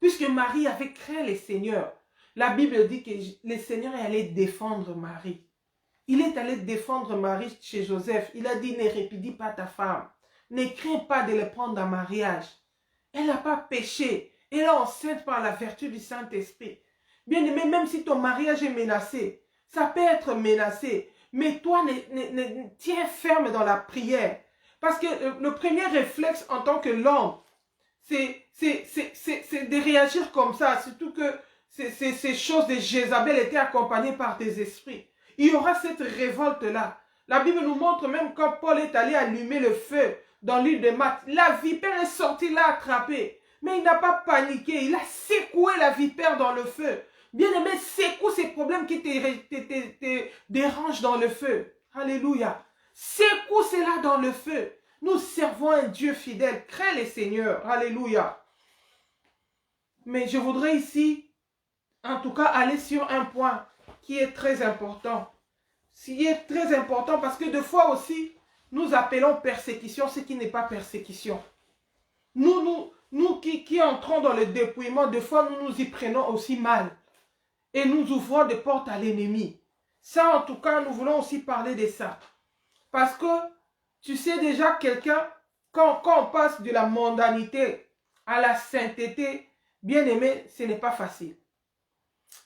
puisque Marie avait craint les seigneurs, la Bible dit que le Seigneur est allé défendre Marie. Il est allé défendre Marie chez Joseph. Il a dit, ne répudie pas ta femme. Ne crains pas de le prendre en mariage. Elle n'a pas péché. Elle est enceinte par la vertu du Saint-Esprit. Bien aimé, même si ton mariage est menacé, ça peut être menacé, mais toi, tiens ferme dans la prière. Parce que le premier réflexe en tant que l'homme, c'est de réagir comme ça, surtout que ces choses de Jézabel étaient accompagnées par des esprits. Il y aura cette révolte-là. La Bible nous montre même quand Paul est allé allumer le feu dans l'île de Malte, la vipère est sortie là attrapée. Mais il n'a pas paniqué, il a secoué la vipère dans le feu. Bien aimé, secoue ces problèmes qui te dérangent dans le feu. Alléluia. Secoue cela dans le feu. Nous servons un Dieu fidèle. Crains les seigneurs. Alléluia. Mais je voudrais ici, en tout cas, aller sur un point qui est très important. Qui est très important parce que des fois aussi, nous appelons persécution ce qui n'est pas persécution. Nous qui entrons dans le dépouillement, des fois, nous nous y prenons aussi mal. Et nous ouvrons des portes à l'ennemi. Ça, en tout cas, nous voulons aussi parler de ça. Parce que, tu sais déjà, quelqu'un, quand on passe de la mondanité à la sainteté, bien aimé, ce n'est pas facile.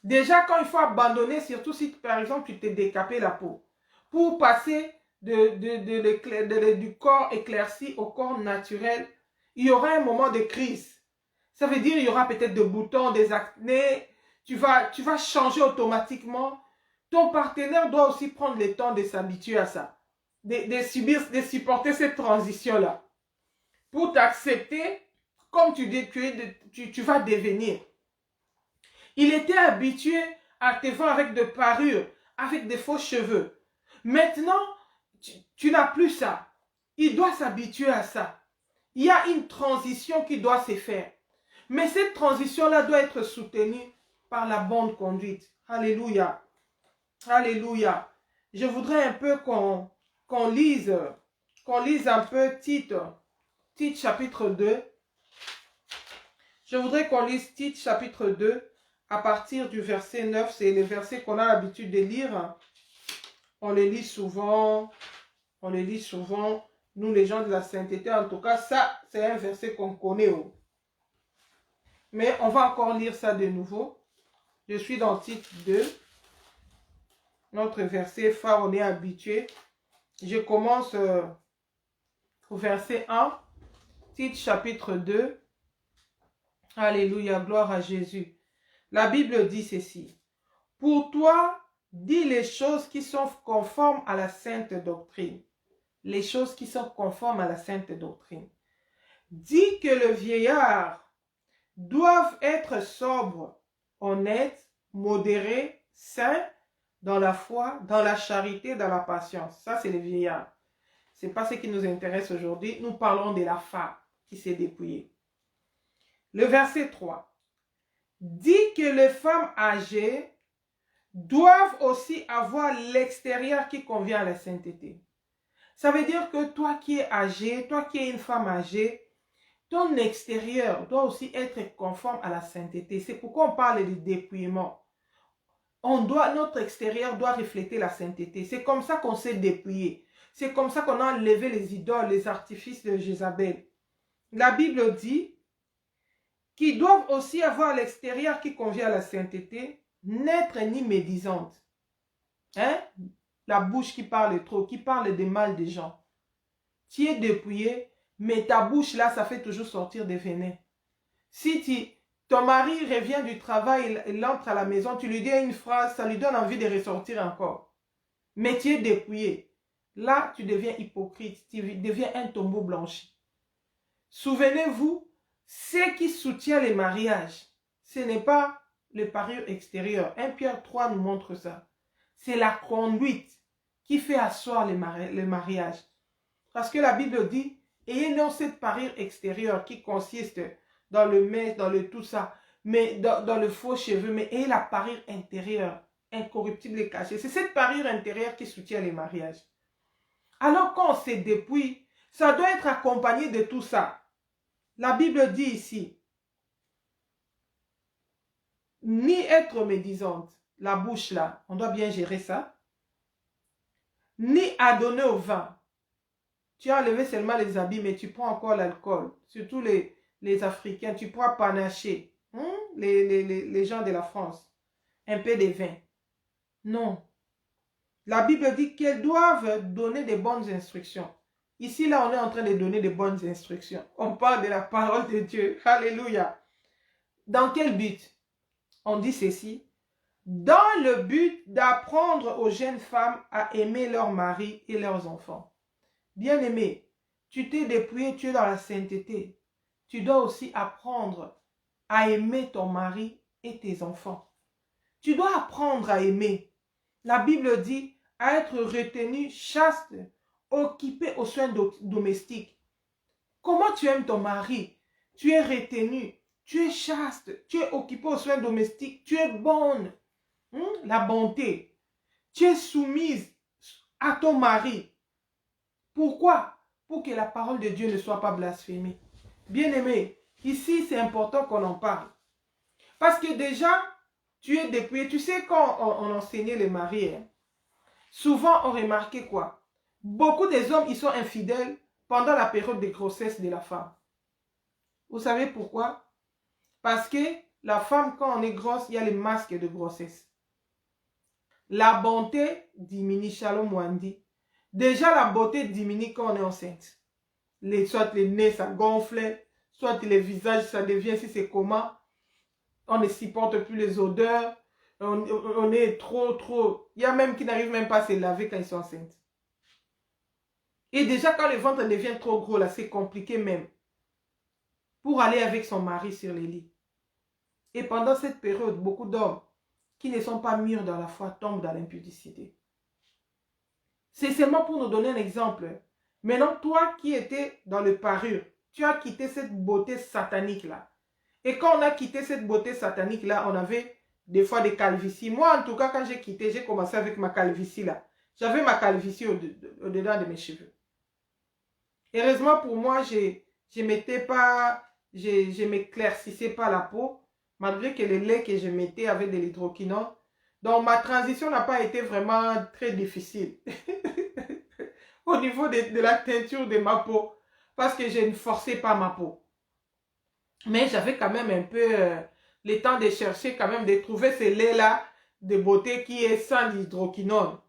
Déjà, quand il faut abandonner, surtout si, par exemple, tu t'es décapé la peau, pour passer du corps éclairci au corps naturel, il y aura un moment de crise. Ça veut dire qu'il y aura peut-être des boutons, des acnés. Tu vas changer automatiquement. Ton partenaire doit aussi prendre le temps de s'habituer à ça. De supporter cette transition-là. Pour t'accepter comme tu vas devenir. Il était habitué à te voir avec des parures, avec des faux cheveux. Maintenant, tu n'as plus ça. Il doit s'habituer à ça. Il y a une transition qui doit se faire. Mais cette transition-là doit être soutenue par la bonne conduite. Alléluia. Alléluia. Je voudrais un peu qu'on lise un peu Tite chapitre 2. Je voudrais qu'on lise Tite chapitre 2 à partir du verset 9. C'est les versets qu'on a l'habitude de lire. On les lit souvent. On les lit souvent. Nous, les gens de la sainteté, en tout cas, ça, c'est un verset qu'on connaît. Mais on va encore lire ça de nouveau. Je suis dans Tite 2. Notre verset phare, on est habitué. Je commence au verset 1. Tite chapitre 2. Alléluia, gloire à Jésus. La Bible dit ceci. Pour toi, dis les choses qui sont conformes à la sainte doctrine. Les choses qui sont conformes à la sainte doctrine. Dis que le vieillard doivent être sobres, honnêtes, modérés, saints, dans la foi, dans la charité, dans la patience. Ça, c'est les vieillards. Ce n'est pas ce qui nous intéresse aujourd'hui. Nous parlons de la femme qui s'est dépouillée. Le verset 3. Dit que les femmes âgées doivent aussi avoir l'extérieur qui convient à la sainteté. Ça veut dire que toi qui es âgé, toi qui es une femme âgée, ton extérieur doit aussi être conforme à la sainteté. C'est pourquoi on parle de dépouillement. Notre extérieur doit refléter la sainteté. C'est comme ça qu'on s'est dépouillé. C'est comme ça qu'on a enlevé les idoles, les artifices de Jézabel. La Bible dit qu'ils doivent aussi avoir l'extérieur qui convient à la sainteté, n'être ni médisante. Hein? La bouche qui parle trop, qui parle des mal des gens. Tu es dépouillé, mais ta bouche là, ça fait toujours sortir des venins. Si ton mari revient du travail, il entre à la maison, tu lui dis une phrase, ça lui donne envie de ressortir encore. Mais tu es dépouillé. Là, tu deviens hypocrite, tu deviens un tombeau blanchi. Souvenez-vous, ce qui soutient les mariages, ce n'est pas les parures extérieures. 1 Pierre 3 nous montre ça. C'est la conduite qui fait asseoir le mariage. Parce que la Bible dit, ayez non cette parure extérieure qui consiste dans le mèche, dans le tout ça, mais dans le faux cheveux, mais ayez la parure intérieure, incorruptible et cachée. C'est cette parure intérieure qui soutient les mariages. Alors quand on se dépouille, ça doit être accompagné de tout ça. La Bible dit ici, ni être médisante, la bouche là, on doit bien gérer ça, ni adonner au vin. Tu as enlevé seulement les habits, mais tu prends encore l'alcool. Surtout les Africains, tu pourras panacher. Les gens de la France. Un peu de vin. Non. La Bible dit qu'elles doivent donner des bonnes instructions. Ici, là, on est en train de donner des bonnes instructions. On parle de la parole de Dieu. Alléluia. Dans quel but? On dit ceci. Dans le but d'apprendre aux jeunes femmes à aimer leur mari et leurs enfants. Bien-aimé, tu t'es dépouillé, tu es dans la sainteté. Tu dois aussi apprendre à aimer ton mari et tes enfants. Tu dois apprendre à aimer. La Bible dit à être retenu, chaste, occupé aux soins domestiques. Comment tu aimes ton mari? Tu es retenu, tu es chaste, tu es occupé aux soins domestiques, tu es bonne. La bonté. Tu es soumise à ton mari. Pourquoi? Pour que la parole de Dieu ne soit pas blasphémée. Bien-aimé, ici c'est important qu'on en parle. Parce que déjà, tu es dépouillé. Tu sais, quand on enseignait les maris, souvent on remarquait quoi? Beaucoup des hommes, ils sont infidèles pendant la période de grossesse de la femme. Vous savez pourquoi? Parce que la femme, quand on est grosse, il y a les masques de grossesse. La bonté diminue, Shalom Wandi. Déjà, la beauté diminue quand on est enceinte. Soit les nez, ça gonfle, soit les visages, ça devient, si c'est comment, on ne supporte plus les odeurs, on est trop. Il y a même qui n'arrivent même pas à se laver quand ils sont enceintes. Et déjà, quand le ventre devient trop gros, là, c'est compliqué même. Pour aller avec son mari sur les lits. Et pendant cette période, beaucoup d'hommes qui ne sont pas mûrs dans la foi tombent dans l'impudicité. C'est seulement pour nous donner un exemple. Maintenant, toi qui étais dans le parure, tu as quitté cette beauté satanique-là. Et quand on a quitté cette beauté satanique-là, on avait des fois des calvities. Moi, en tout cas, quand j'ai quitté, j'ai commencé avec ma calvitie-là. J'avais ma calvitie au-dedans de mes cheveux. Heureusement pour moi, je m'éclaircissais pas la peau, malgré que le lait que je mettais avait de l'hydroquinone. Donc, ma transition n'a pas été vraiment très difficile. Au niveau de la teinture de ma peau. Parce que je ne forçais pas ma peau. Mais j'avais quand même un peu le temps de chercher, quand même, de trouver ce lait-là de beauté qui est sans hydroquinone.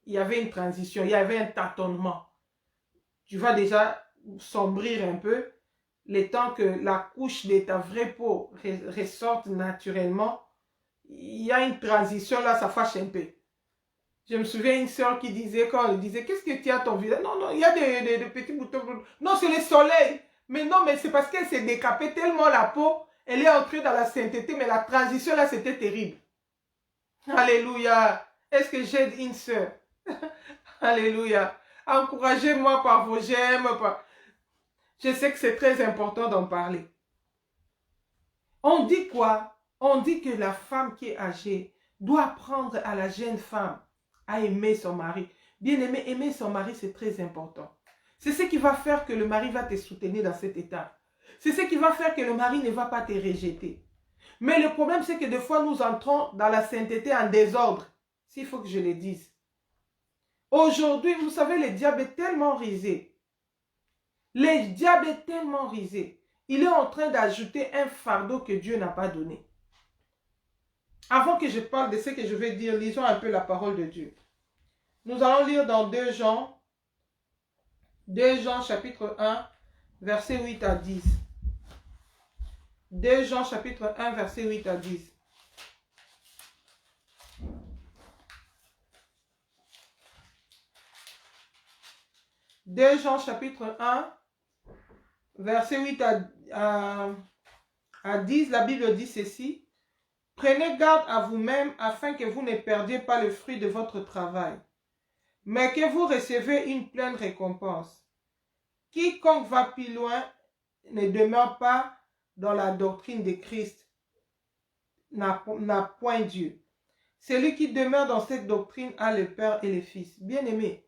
Il y avait une transition, il y avait un tâtonnement. Tu vas déjà sombrir un peu. Le temps que la couche de ta vraie peau ressorte naturellement, il y a une transition là, ça fâche un peu. Je me souviens une soeur qui disait, quand elle disait, qu'est-ce que tu as à ton visage? Non, il y a des petits boutons. Non, c'est le soleil. Mais non, mais c'est parce qu'elle s'est décapée tellement la peau, elle est entrée dans la sainteté, mais la transition là, c'était terrible. Alléluia. Est-ce que j'aide une soeur? Alléluia. Encouragez-moi par vos j'aime. Je sais que c'est très important d'en parler. On dit quoi? On dit que la femme qui est âgée doit apprendre à la jeune femme à aimer son mari. Bien aimé, aimer son mari, c'est très important. C'est ce qui va faire que le mari va te soutenir dans cet état. C'est ce qui va faire que le mari ne va pas te rejeter. Mais le problème, c'est que des fois, nous entrons dans la sainteté en désordre. S'il faut que je le dise. Aujourd'hui, vous savez, le diable est tellement risé. Le diable est tellement risé. Il est en train d'ajouter un fardeau que Dieu n'a pas donné. Avant que je parle de ce que je vais dire, lisons un peu la parole de Dieu. Nous allons lire dans 2 Jean chapitre 1, verset 8 à 10. 2 Jean chapitre 1, verset 8 à 10. Deux Jean chapitre 1, verset 8 à 10, la Bible dit ceci. Prenez garde à vous-même afin que vous ne perdiez pas le fruit de votre travail, mais que vous recevez une pleine récompense. Quiconque va plus loin ne demeure pas dans la doctrine de Christ, n'a point Dieu. Celui qui demeure dans cette doctrine a le Père et le Fils. Bien-aimé,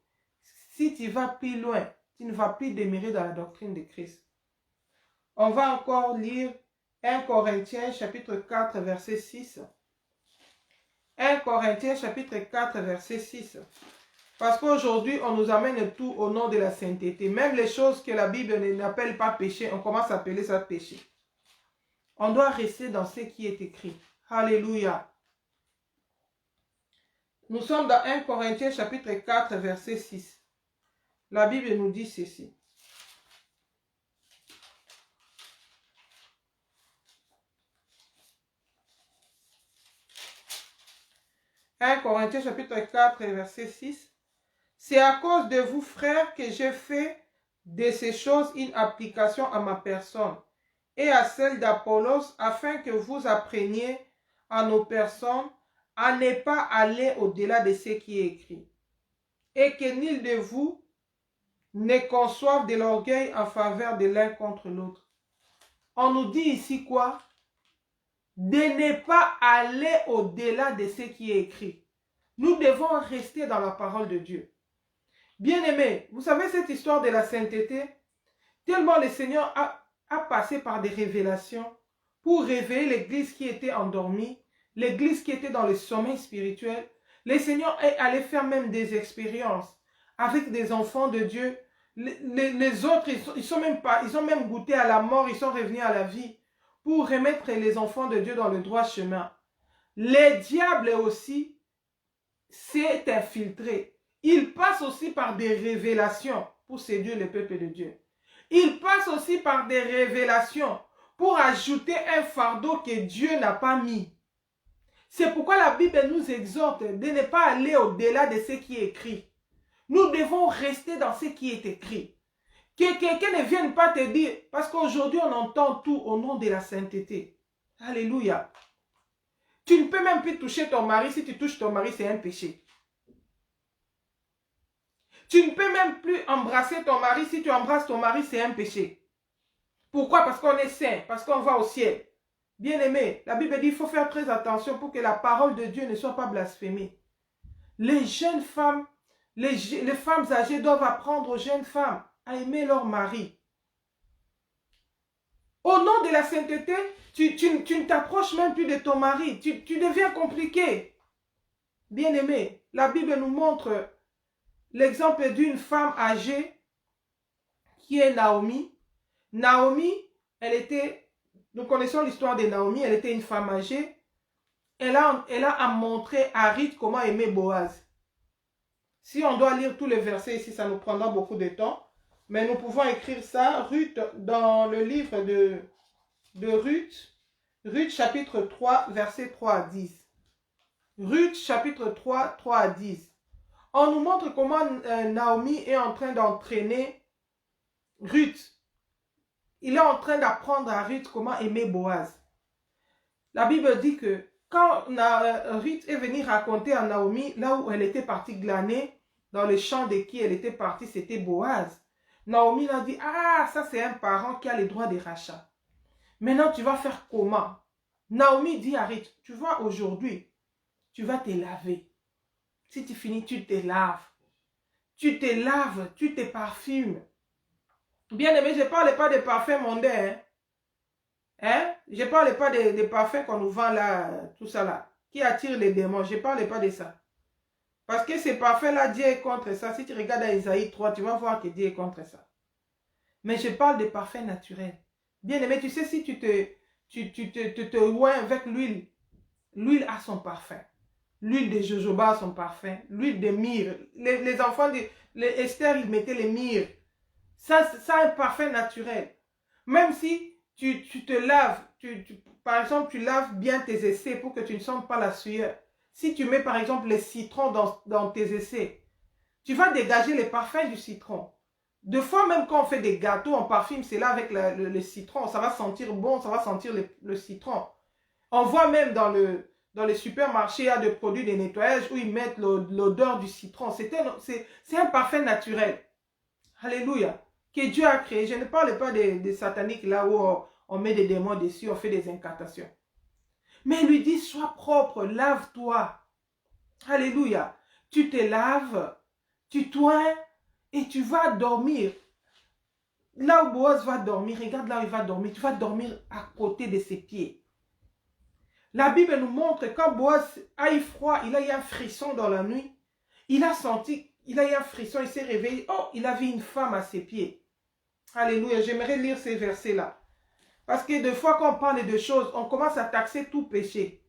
si tu vas plus loin, tu ne vas plus demeurer dans la doctrine de Christ. On va encore lire 1 Corinthiens chapitre 4 verset 6. 1 Corinthiens chapitre 4 verset 6. Parce qu'aujourd'hui, on nous amène tout au nom de la sainteté. Même les choses que la Bible n'appelle pas péché, on commence à appeler ça péché. On doit rester dans ce qui est écrit. Alléluia. Nous sommes dans 1 Corinthiens chapitre 4 verset 6. La Bible nous dit ceci. « 1 Corinthiens chapitre 4 verset 6. C'est à cause de vous, frères, que j'ai fait de ces choses une application à ma personne et à celle d'Apollos, afin que vous appreniez à nos personnes à ne pas aller au-delà de ce qui est écrit, et que nul de vous ne conçoive de l'orgueil en faveur de l'un contre l'autre. » On nous dit ici quoi? De ne pas aller au-delà de ce qui est écrit. Nous devons rester dans la parole de Dieu. Bien-aimés, vous savez cette histoire de la sainteté, tellement le Seigneur a passé par des révélations pour réveiller l'église qui était endormie, l'église qui était dans le sommeil spirituel. Le Seigneur est allé faire même des expériences avec des enfants de Dieu. Les autres, ils ont même goûté à la mort, ils sont revenus à la vie pour remettre les enfants de Dieu dans le droit chemin. Les diables aussi s'est infiltré. Il passe aussi par des révélations pour séduire le peuple de Dieu. Il passe aussi par des révélations pour ajouter un fardeau que Dieu n'a pas mis. C'est pourquoi la Bible nous exhorte de ne pas aller au-delà de ce qui est écrit. Nous devons rester dans ce qui est écrit. Que quelqu'un ne vienne pas te dire, parce qu'aujourd'hui on entend tout au nom de la sainteté. Alléluia. Tu ne peux même plus toucher ton mari. Si tu touches ton mari, c'est un péché. Tu ne peux même plus embrasser ton mari. Si tu embrasses ton mari, c'est un péché. Pourquoi? Parce qu'on est saint, parce qu'on va au ciel. Bien-aimé, la Bible dit qu'il faut faire très attention pour que la parole de Dieu ne soit pas blasphémée. Les jeunes femmes, les femmes âgées doivent apprendre aux jeunes femmes à aimer leur mari. Au nom de la sainteté, tu ne t'approches même plus de ton mari. Tu deviens compliqué. Bien-aimé, la Bible nous montre l'exemple d'une femme âgée qui est Naomi. Naomi, nous connaissons l'histoire de Naomi, elle était une femme âgée. Elle a montré à Ruth comment aimer Boaz. Si on doit lire tous les versets ici, ça nous prendra beaucoup de temps. Mais nous pouvons écrire ça, Ruth, dans le livre de Ruth, Ruth chapitre 3, verset 3 à 10. Ruth chapitre 3, 3 à 10. On nous montre comment Naomi est en train d'entraîner Ruth. Il est en train d'apprendre à Ruth comment aimer Boaz. La Bible dit que quand Ruth est venue raconter à Naomi, là où elle était partie glaner, dans le champ de qui elle était partie, c'était Boaz. Naomi a dit, ah, ça c'est un parent qui a les droits de rachat. Maintenant, tu vas faire comment? Naomi dit à Ruth, tu vois, aujourd'hui, tu vas te laver. Si tu finis, tu te laves. Tu te laves, tu te parfumes. Bien aimé, je ne parle pas des parfums mondains. Je ne parle pas des parfums qu'on nous vend là, tout ça là, qui attirent les démons. Je ne parle pas de ça. Parce que ces parfums-là, Dieu est contre ça. Si tu regardes à Isaïe 3, tu vas voir que Dieu est contre ça. Mais je parle des parfums naturels. Bien aimé, tu sais, si tu te oins avec l'huile, l'huile a son parfum. L'huile de jojoba a son parfum. L'huile de myrrhe. Les enfants, Esther, ils mettaient les myrrhes. Ça a un parfum naturel. Même si tu te laves, par exemple, tu laves bien tes essais pour que tu ne sentes pas la sueur. Si tu mets par exemple les citrons dans tes essais, tu vas dégager les parfums du citron. Deux fois même quand on fait des gâteaux, on parfume cela avec le citron. Ça va sentir bon, ça va sentir le citron. On voit même dans les supermarchés, il y a des produits de nettoyage où ils mettent l'odeur du citron. C'est un parfum naturel. Alléluia. Que Dieu a créé. Je ne parle pas des sataniques là où on met des démons dessus, on fait des incantations. Mais il lui dit, sois propre, lave-toi. Alléluia. Tu te laves, tu t'oins Et tu vas dormir. Là où Boaz va dormir, regarde là où il va dormir. Tu vas dormir à côté de ses pieds. La Bible nous montre que quand Boaz a eu froid, il a eu un frisson dans la nuit. Il a senti, il a eu un frisson, il s'est réveillé. Oh, il a vu une femme à ses pieds. Alléluia, j'aimerais lire ces versets-là. Parce que des fois, quand on parle de choses, on commence à taxer tout péché.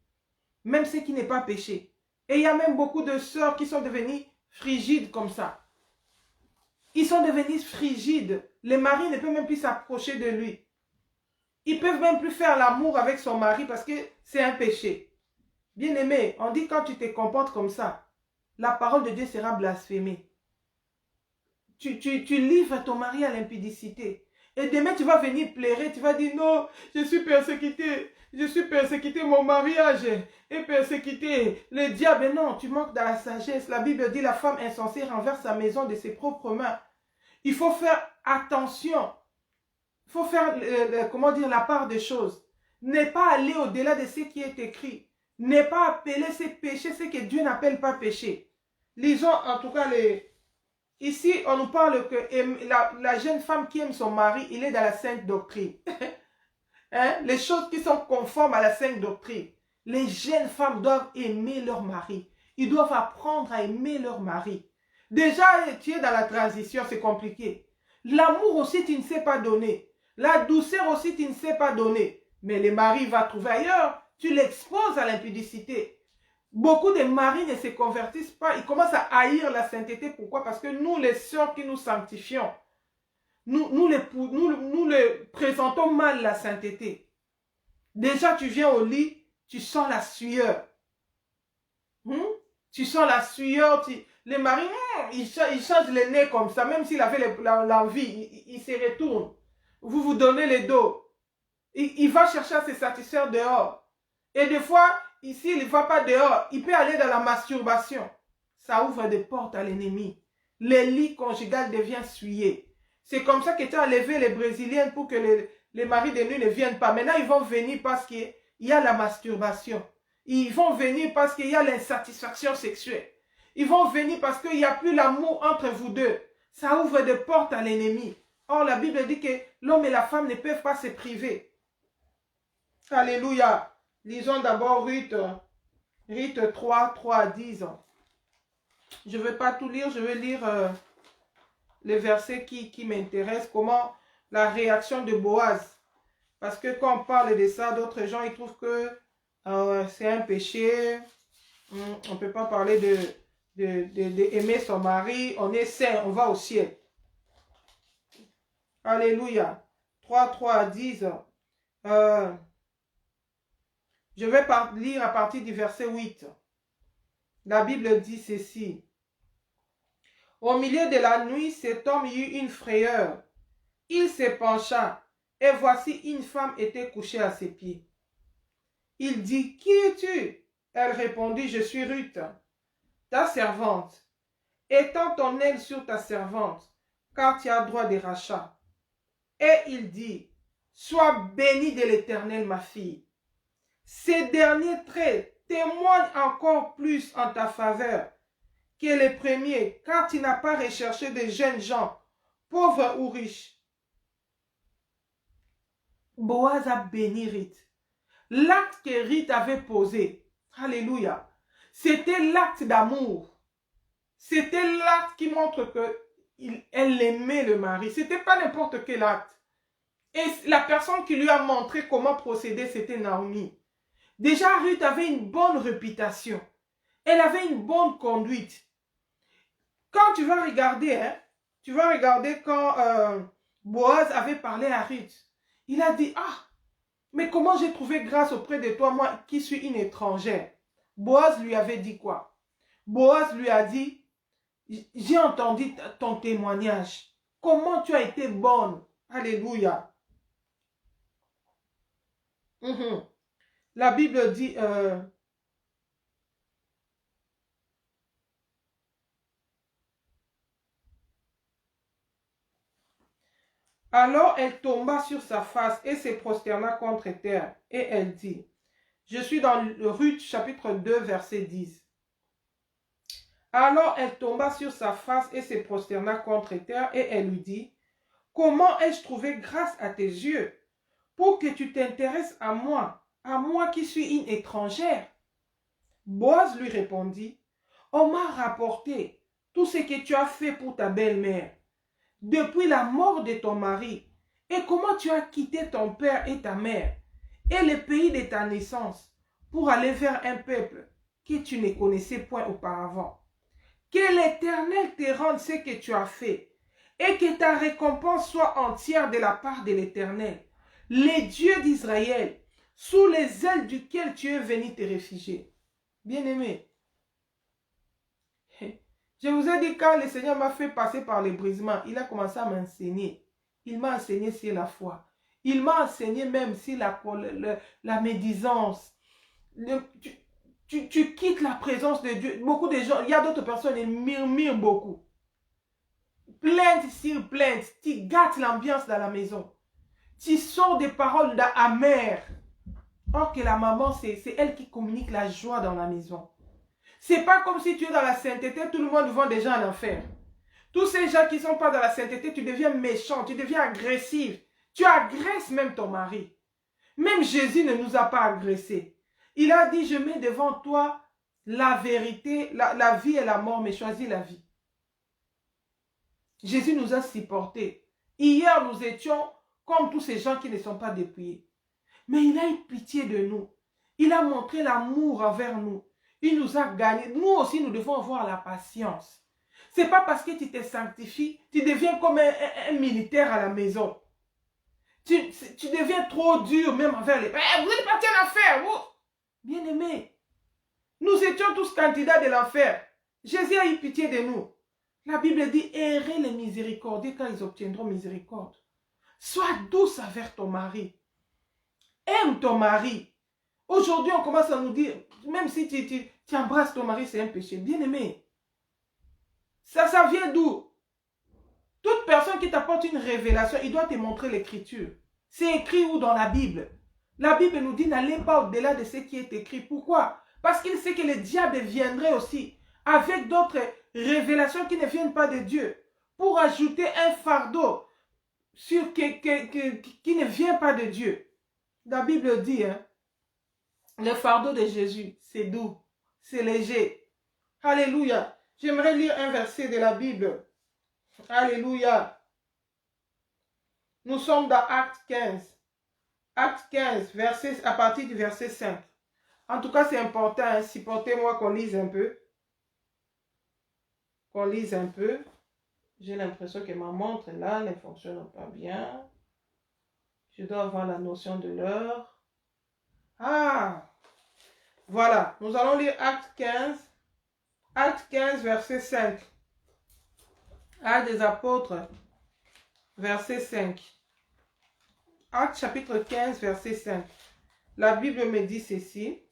Même ce qui n'est pas péché. Et il y a même beaucoup de sœurs qui sont devenues frigides comme ça. Ils sont devenus frigides. Les maris ne peuvent même plus s'approcher de lui. Ils ne peuvent même plus faire l'amour avec son mari parce que c'est un péché. Bien-aimé, on dit quand tu te comportes comme ça, la parole de Dieu sera blasphémée. Tu livres ton mari à l'impudicité. Et demain, tu vas venir pleurer, tu vas dire non, je suis persécuté, mon mariage est persécuté, le diable. Non, tu manques de la sagesse. La Bible dit la femme insensée renverse sa maison de ses propres mains. Il faut faire attention. Il faut faire, comment dire, la part des choses. Ne pas aller au-delà de ce qui est écrit. Ne pas appeler ces péchés ce que Dieu n'appelle pas péché. Lisons en tout cas Ici, on nous parle que la jeune femme qui aime son mari, il est dans la sainte doctrine. Hein? Les choses qui sont conformes à la sainte doctrine. Les jeunes femmes doivent aimer leur mari. Ils doivent apprendre à aimer leur mari. Déjà, tu es dans la transition, c'est compliqué. L'amour aussi, tu ne sais pas donner. La douceur aussi, tu ne sais pas donner. Mais le mari va trouver ailleurs. Tu l'exposes à l'impudicité. Beaucoup de maris ne se convertissent pas. Ils commencent à haïr la sainteté. Pourquoi? Parce que nous, les sœurs qui nous sanctifions, nous les présentons mal la sainteté. Déjà, tu viens au lit, tu sens la sueur. Tu sens la sueur. Les maris, ils changent les nez comme ça. Même s'il avait l'envie, il se retourne. Vous vous donnez le dos. Il va chercher à se satisfaire dehors. Et des fois, ici, il ne va pas dehors. Il peut aller dans la masturbation. Ça ouvre des portes à l'ennemi. Le lit conjugal devient souillé. C'est comme ça que tu as enlevé les Brésiliennes pour que les maris de nuit ne viennent pas. Maintenant, ils vont venir parce qu'il y a la masturbation. Ils vont venir parce qu'il y a l'insatisfaction sexuelle. Ils vont venir parce qu'il n'y a plus l'amour entre vous deux. Ça ouvre des portes à l'ennemi. Or, la Bible dit que l'homme et la femme ne peuvent pas se priver. Alléluia. Lisons d'abord Ruth 3, 3 à 10. Je ne vais pas tout lire, je vais lire les versets qui m'intéressent. Comment la réaction de Boaz. Parce que quand on parle de ça, d'autres gens ils trouvent que c'est un péché. On ne peut pas parler d'aimer son mari. On est saint, on va au ciel. Alléluia. 3, 3 à 10. Je vais lire à partir du verset 8. La Bible dit ceci. Au milieu de la nuit, cet homme eut une frayeur. Il se pencha, et voici une femme était couchée à ses pieds. Il dit, qui es-tu? Elle répondit, je suis Ruth, ta servante. Étends ton aile sur ta servante, car tu as droit de rachat. Et il dit, sois bénie de l'Éternel, ma fille. Ces derniers traits témoignent encore plus en ta faveur que les premiers, car tu n'as pas recherché des jeunes gens, pauvres ou riches. Boaz a béni Ruth. L'acte que Ruth avait posé, alléluia, c'était l'acte d'amour. C'était l'acte qui montre qu'elle aimait le mari. C'était pas n'importe quel acte. Et la personne qui lui a montré comment procéder, c'était Naomi. Déjà, Ruth avait une bonne réputation. Elle avait une bonne conduite. Quand tu vas regarder, tu vas regarder quand Boaz avait parlé à Ruth. Il a dit, ah, mais comment j'ai trouvé grâce auprès de toi, moi qui suis une étrangère. Boaz lui avait dit quoi? Boaz lui a dit, j'ai entendu ton témoignage. Comment tu as été bonne. Alléluia. La Bible dit, alors elle tomba sur sa face et se prosterna contre terre. Et elle dit, je suis dans Ruth chapitre 2 verset 10. Alors elle tomba sur sa face et se prosterna contre terre, et elle lui dit, comment ai-je trouvé grâce à tes yeux pour que tu t'intéresses à moi qui suis une étrangère? Boaz lui répondit, on m'a rapporté tout ce que tu as fait pour ta belle-mère depuis la mort de ton mari, et comment tu as quitté ton père et ta mère et le pays de ta naissance pour aller vers un peuple que tu ne connaissais point auparavant. Que l'Éternel te rende ce que tu as fait, et que ta récompense soit entière de la part de l'Éternel, le Dieu d'Israël, sous les ailes duquel tu es venu te réfugier. Bien-aimé, je vous ai dit, quand le Seigneur m'a fait passer par les brisements, il a commencé à m'enseigner. Il m'a enseigné sur la foi. Il m'a enseigné même sur la médisance. Tu quittes la présence de Dieu. Beaucoup de gens, il y a d'autres personnes, ils murmurent beaucoup. Plainte sur plainte. Tu gâtes l'ambiance dans la maison. Tu sors des paroles amères. Or que la maman, c'est elle qui communique la joie dans la maison. C'est pas comme si tu es dans la sainteté, tout le monde vend des gens en enfer. Tous ces gens qui ne sont pas dans la sainteté, tu deviens méchant, tu deviens agressif. Tu agresses même ton mari. Même Jésus ne nous a pas agressés. Il a dit, je mets devant toi la vérité, la vie et la mort, mais choisis la vie. Jésus nous a supportés. Hier, nous étions comme tous ces gens qui ne sont pas dépouillés. Mais il a eu pitié de nous. Il a montré l'amour envers nous. Il nous a gagnés. Nous aussi, nous devons avoir la patience. Ce n'est pas parce que tu te sanctifies, tu deviens comme un militaire à la maison. Tu deviens trop dur même envers les... vous êtes partis en enfer, vous. Bien-aimés, nous étions tous candidats de l'enfer. Jésus a eu pitié de nous. La Bible dit, errez les miséricordieux quand ils obtiendront miséricorde. Sois douce envers ton mari. Aime ton mari. Aujourd'hui, on commence à nous dire, même si tu embrasses ton mari, c'est un péché. Bien-aimé, ça vient d'où? Toute personne qui t'apporte une révélation, il doit te montrer l'écriture. C'est écrit où dans la Bible? La Bible nous dit, n'allez pas au-delà de ce qui est écrit. Pourquoi? Parce qu'il sait que le diable viendrait aussi avec d'autres révélations qui ne viennent pas de Dieu pour ajouter un fardeau sur qui ne vient pas de Dieu. La Bible dit, hein, le fardeau de Jésus, c'est doux, c'est léger. Alléluia. J'aimerais lire un verset de la Bible. Alléluia. Nous sommes dans Acte 15. Acte 15, à partir du verset 5. En tout cas, c'est important. Hein, supportez-moi qu'on lise un peu. Qu'on lise un peu. J'ai l'impression que ma montre là ne fonctionne pas bien. Je dois avoir la notion de l'heure. Ah! Voilà. Nous allons lire Acte 15. Acte 15, verset 5. Acte des apôtres, verset 5. Acte chapitre 15, verset 5. La Bible me dit ceci.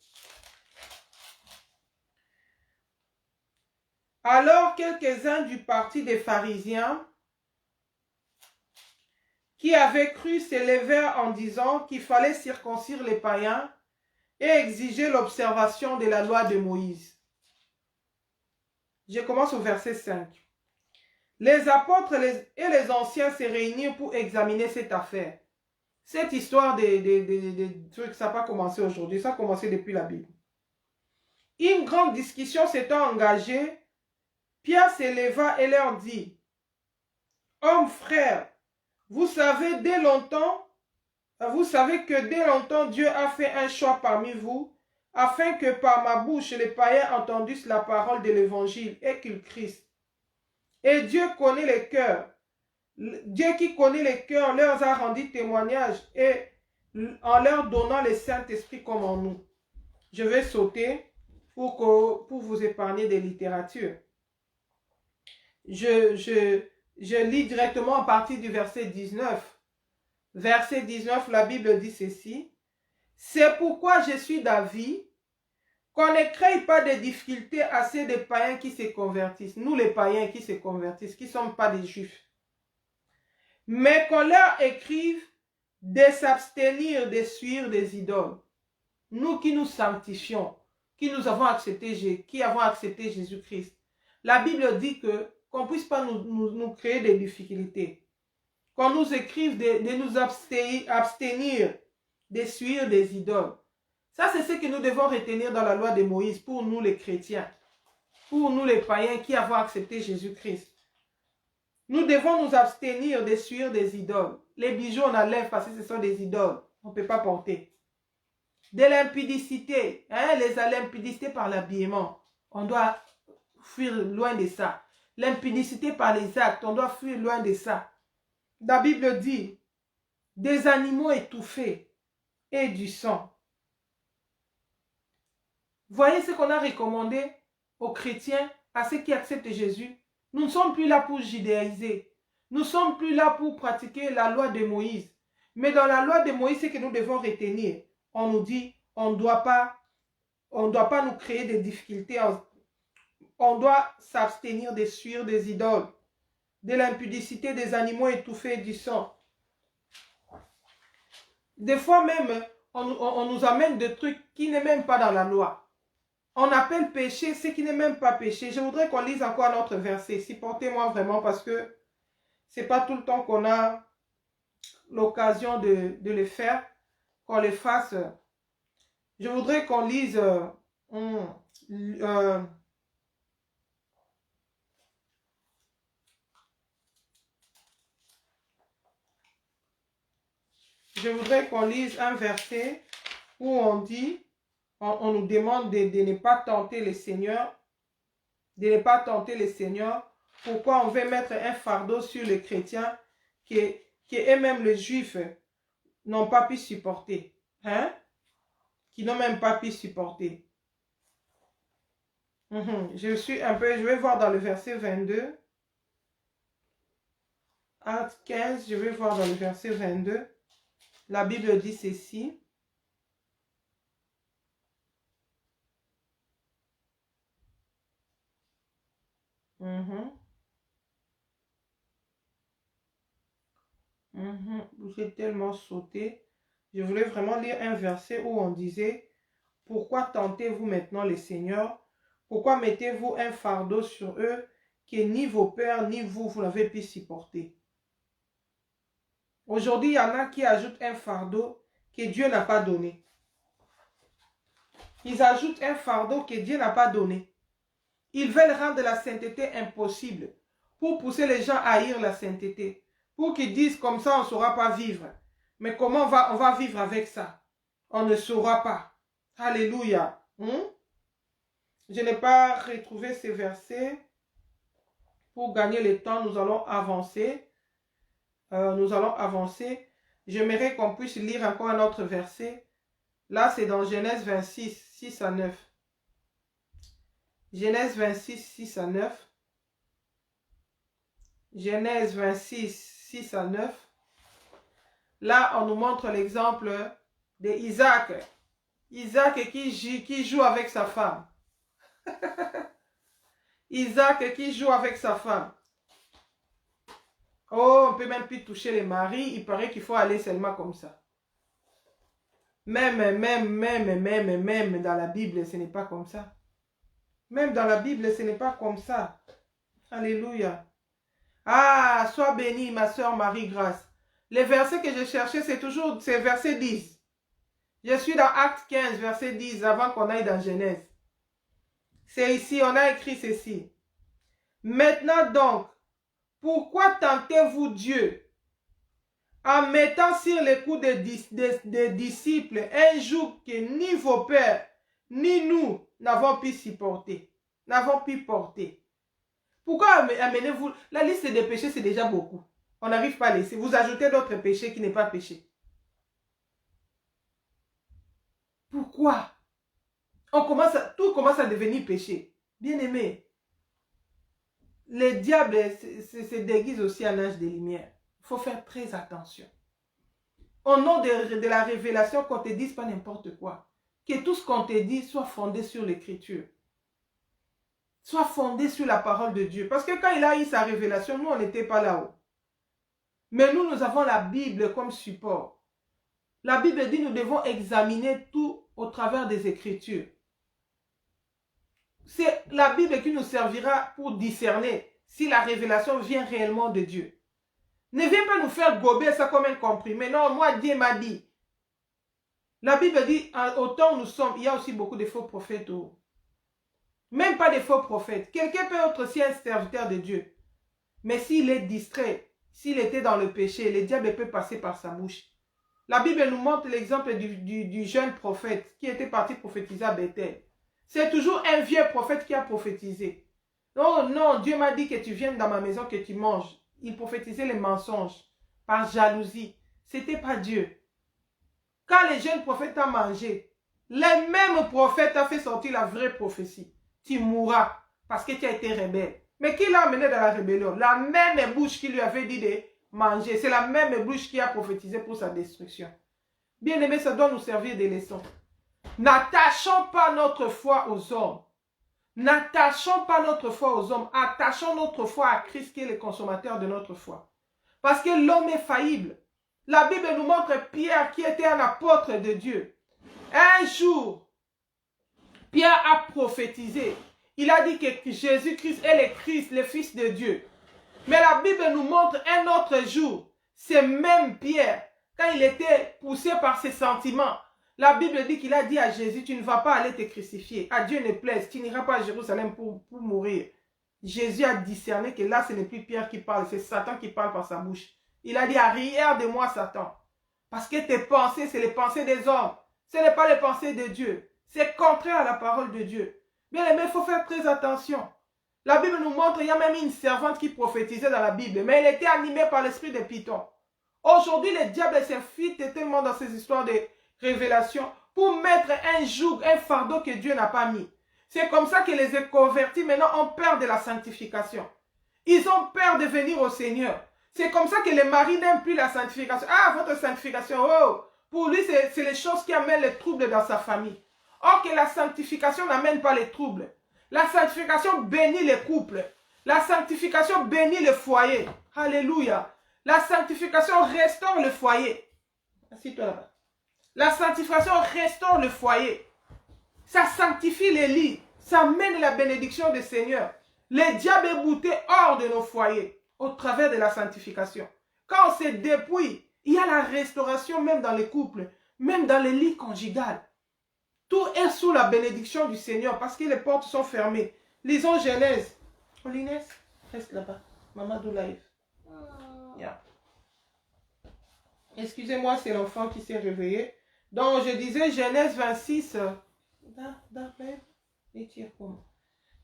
Alors quelques-uns du parti des pharisiens qui avaient cru s'élevèrent en disant qu'il fallait circoncire les païens et exiger l'observation de la loi de Moïse. Je commence au verset 5. Les apôtres et les anciens se réunirent pour examiner cette affaire. Cette histoire de trucs, ça n'a pas commencé aujourd'hui, ça a commencé depuis la Bible. Une grande discussion s'étant engagée, Pierre s'éleva et leur dit, « Hommes frères, vous savez que dès longtemps Dieu a fait un choix parmi vous, afin que par ma bouche les païens entendussent la parole de l'évangile et qu'ils crissent. Et Dieu connaît les cœurs. Dieu qui connaît les cœurs leur a rendu témoignage et en leur donnant le Saint-Esprit comme en nous. » Je vais sauter pour vous épargner des littératures. Je lis directement à partir du verset 19. Verset 19, la Bible dit ceci. « C'est pourquoi je suis d'avis qu'on ne crée pas de difficultés à ceux des païens qui se convertissent. » Nous les païens qui se convertissent, qui ne sommes pas des juifs. « Mais qu'on leur écrive de s'abstenir de suivre des idoles. » Nous qui nous sanctifions, qui avons accepté Jésus-Christ. La Bible dit que qu'on ne puisse pas nous créer des difficultés. Qu'on nous écrive de nous abstenir d'essuyer des idoles. Ça, c'est ce que nous devons retenir dans la loi de Moïse pour nous les chrétiens, pour nous les païens qui avons accepté Jésus-Christ. Nous devons nous abstenir d'essuyer des idoles. Les bijoux, on enlève parce que ce sont des idoles. On ne peut pas porter. De l'impudicité, l'impudicité par l'habillement. On doit fuir loin de ça. L'impudicité par les actes, on doit fuir loin de ça. La Bible dit, des animaux étouffés et du sang. Voyez ce qu'on a recommandé aux chrétiens, à ceux qui acceptent Jésus. Nous ne sommes plus là pour judéiser. Nous ne sommes plus là pour pratiquer la loi de Moïse. Mais dans la loi de Moïse, c'est que nous devons retenir. On nous dit, on ne doit pas nous créer des difficultés. On doit s'abstenir de suivre des idoles, de l'impudicité des animaux étouffés et du sang. Des fois même, on nous amène des trucs qui n'est même pas dans la loi. On appelle péché ce qui n'est même pas péché. Je voudrais qu'on lise encore notre verset. Supportez-moi vraiment parce que ce n'est pas tout le temps qu'on a l'occasion de le faire, qu'on le fasse. Je voudrais qu'on lise je voudrais qu'on lise un verset où on dit, on nous demande de ne pas tenter le Seigneur, de ne pas tenter le Seigneur. Pourquoi on veut mettre un fardeau sur les chrétiens que eux-mêmes les juifs n'ont pas pu supporter, hein? Qui n'ont même pas pu supporter. Je vais voir dans le verset 22. Acte 15, je vais voir dans le verset 22. La Bible dit ceci. J'ai tellement sauté. Je voulais vraiment lire un verset où on disait, pourquoi tentez-vous maintenant les seigneurs? Pourquoi mettez-vous un fardeau sur eux que ni vos pères ni vous n'avez pu supporter? Aujourd'hui, il y en a qui ajoutent un fardeau que Dieu n'a pas donné. Ils ajoutent un fardeau que Dieu n'a pas donné. Ils veulent rendre la sainteté impossible pour pousser les gens à haïr la sainteté. Pour qu'ils disent comme ça, on ne saura pas vivre. Mais comment on va vivre avec ça? On ne saura pas. Alléluia. Je n'ai pas retrouvé ces versets. Pour gagner le temps, nous allons avancer. J'aimerais qu'on puisse lire encore un autre verset. Là, c'est dans Genèse 26, 6 à 9. Genèse 26, 6 à 9. Genèse 26, 6 à 9. Là, on nous montre l'exemple d'Isaac. Isaac qui joue avec sa femme. Isaac qui joue avec sa femme. Oh, on ne peut même plus toucher les maris. Il paraît qu'il faut aller seulement comme ça. Même dans la Bible, ce n'est pas comme ça. Même dans la Bible, ce n'est pas comme ça. Alléluia. Ah, sois bénie, ma soeur Marie-Grâce. Les versets que je cherchais, c'est verset 10. Je suis dans Acte 15, verset 10, avant qu'on aille dans Genèse. C'est ici, on a écrit ceci. Maintenant donc, pourquoi tentez-vous Dieu en mettant sur les coups des disciples un joug que ni vos pères, ni nous n'avons pu supporter, n'avons pu porter? Pourquoi amenez-vous? La liste des péchés, c'est déjà beaucoup. On n'arrive pas à laisser. Vous ajoutez d'autres péchés qui n'est pas péché. Pourquoi? Tout commence à devenir péché. Bien-aimé, les diables se déguisent aussi en ange de lumière. Il faut faire très attention. Au nom de la révélation, qu'on ne te dise pas n'importe quoi. Que tout ce qu'on te dit soit fondé sur l'écriture. Soit fondé sur la parole de Dieu. Parce que quand il a eu sa révélation, nous, on n'était pas là-haut. Mais nous avons la Bible comme support. La Bible dit que nous devons examiner tout au travers des Écritures. C'est la Bible qui nous servira pour discerner si la révélation vient réellement de Dieu. Ne viens pas nous faire gober ça comme un comprimé. Non, moi, Dieu m'a dit. La Bible dit, au temps où nous sommes, il y a aussi beaucoup de faux prophètes. Même pas des faux prophètes. Quelqu'un peut être aussi un serviteur de Dieu. Mais s'il est distrait, s'il était dans le péché, le diable peut passer par sa bouche. La Bible nous montre l'exemple du jeune prophète qui était parti prophétiser à Bethel. C'est toujours un vieux prophète qui a prophétisé. Non, non, Dieu m'a dit que tu viennes dans ma maison, que tu manges. Il prophétisait les mensonges par jalousie. C'était pas Dieu. Quand les jeunes prophètes ont mangé, les mêmes prophètes ont fait sortir la vraie prophétie. Tu mourras parce que tu as été rebelle. Mais qui l'a amené dans la rébellion? La même bouche qui lui avait dit de manger. C'est la même bouche qui a prophétisé pour sa destruction. Bien aimé, ça doit nous servir de leçon. N'attachons pas notre foi aux hommes. N'attachons pas notre foi aux hommes. Attachons notre foi à Christ qui est le consommateur de notre foi. Parce que l'homme est faillible. La Bible nous montre Pierre qui était un apôtre de Dieu. Un jour, Pierre a prophétisé. Il a dit que Jésus-Christ est le Christ, le Fils de Dieu. Mais la Bible nous montre un autre jour. C'est même Pierre, quand il était poussé par ses sentiments, la Bible dit qu'il a dit à Jésus, tu ne vas pas aller te crucifier. À Dieu ne plaise, tu n'iras pas à Jérusalem pour mourir. Jésus a discerné que là, ce n'est plus Pierre qui parle, c'est Satan qui parle par sa bouche. Il a dit, arrière de moi, Satan. Parce que tes pensées, c'est les pensées des hommes. Ce n'est pas les pensées de Dieu. C'est contraire à la parole de Dieu. Bien aimé, il faut faire très attention. La Bible nous montre, il y a même une servante qui prophétisait dans la Bible, mais elle était animée par l'esprit de Python. Aujourd'hui, le diable s'infiltre tellement dans ces histoires de révélation pour mettre un joug, un fardeau que Dieu n'a pas mis. C'est comme ça que les convertis maintenant ont peur de la sanctification. Ils ont peur de venir au Seigneur. C'est comme ça que les maris n'aiment plus la sanctification. Ah, votre sanctification, oh! Pour lui, c'est les choses qui amènent les troubles dans sa famille. Or que la sanctification n'amène pas les troubles. La sanctification bénit les couples. La sanctification bénit le foyer. Alléluia. La sanctification restaure le foyer. Assis-toi là-bas. La sanctification restaure le foyer. Ça sanctifie les lits. Ça mène la bénédiction du Seigneur. Le diable est bouté hors de nos foyers au travers de la sanctification. Quand on se dépouille, il y a la restauration même dans les couples, même dans les lits conjugales. Tout est sous la bénédiction du Seigneur parce que les portes sont fermées. Lisons Genèse. Olines, reste là-bas. Mamadou live. Yeah. Excusez-moi, c'est l'enfant qui s'est réveillé. Donc, je disais Genèse 26.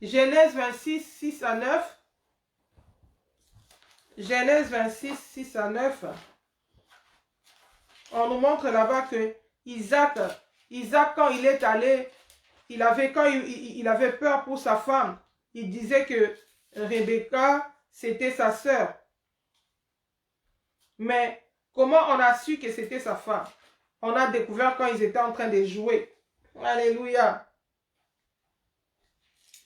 Genèse 26, 6 à 9. Genèse 26, 6 à 9. On nous montre là-bas que Isaac, quand il est allé, il avait peur pour sa femme. Il disait que Rebecca, c'était sa sœur. Mais comment on a su que c'était sa femme? On a découvert quand ils étaient en train de jouer. Alléluia.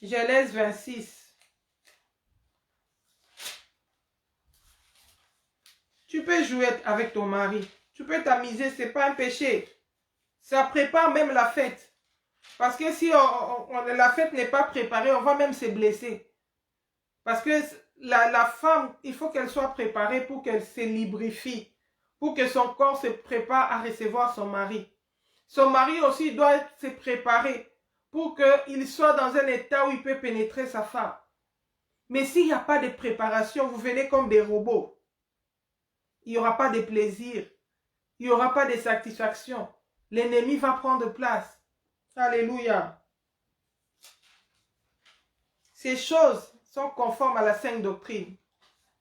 Genèse 26. Tu peux jouer avec ton mari. Tu peux t'amuser, ce n'est pas un péché. Ça prépare même la fête. Parce que si la fête n'est pas préparée, on va même se blesser. Parce que la femme, il faut qu'elle soit préparée pour qu'elle se lubrifie. Pour que son corps se prépare à recevoir son mari. Son mari aussi doit se préparer pour qu'il soit dans un état où il peut pénétrer sa femme. Mais s'il n'y a pas de préparation, vous venez comme des robots. Il n'y aura pas de plaisir. Il n'y aura pas de satisfaction. L'ennemi va prendre place. Alléluia. Ces choses sont conformes à la sainte doctrine.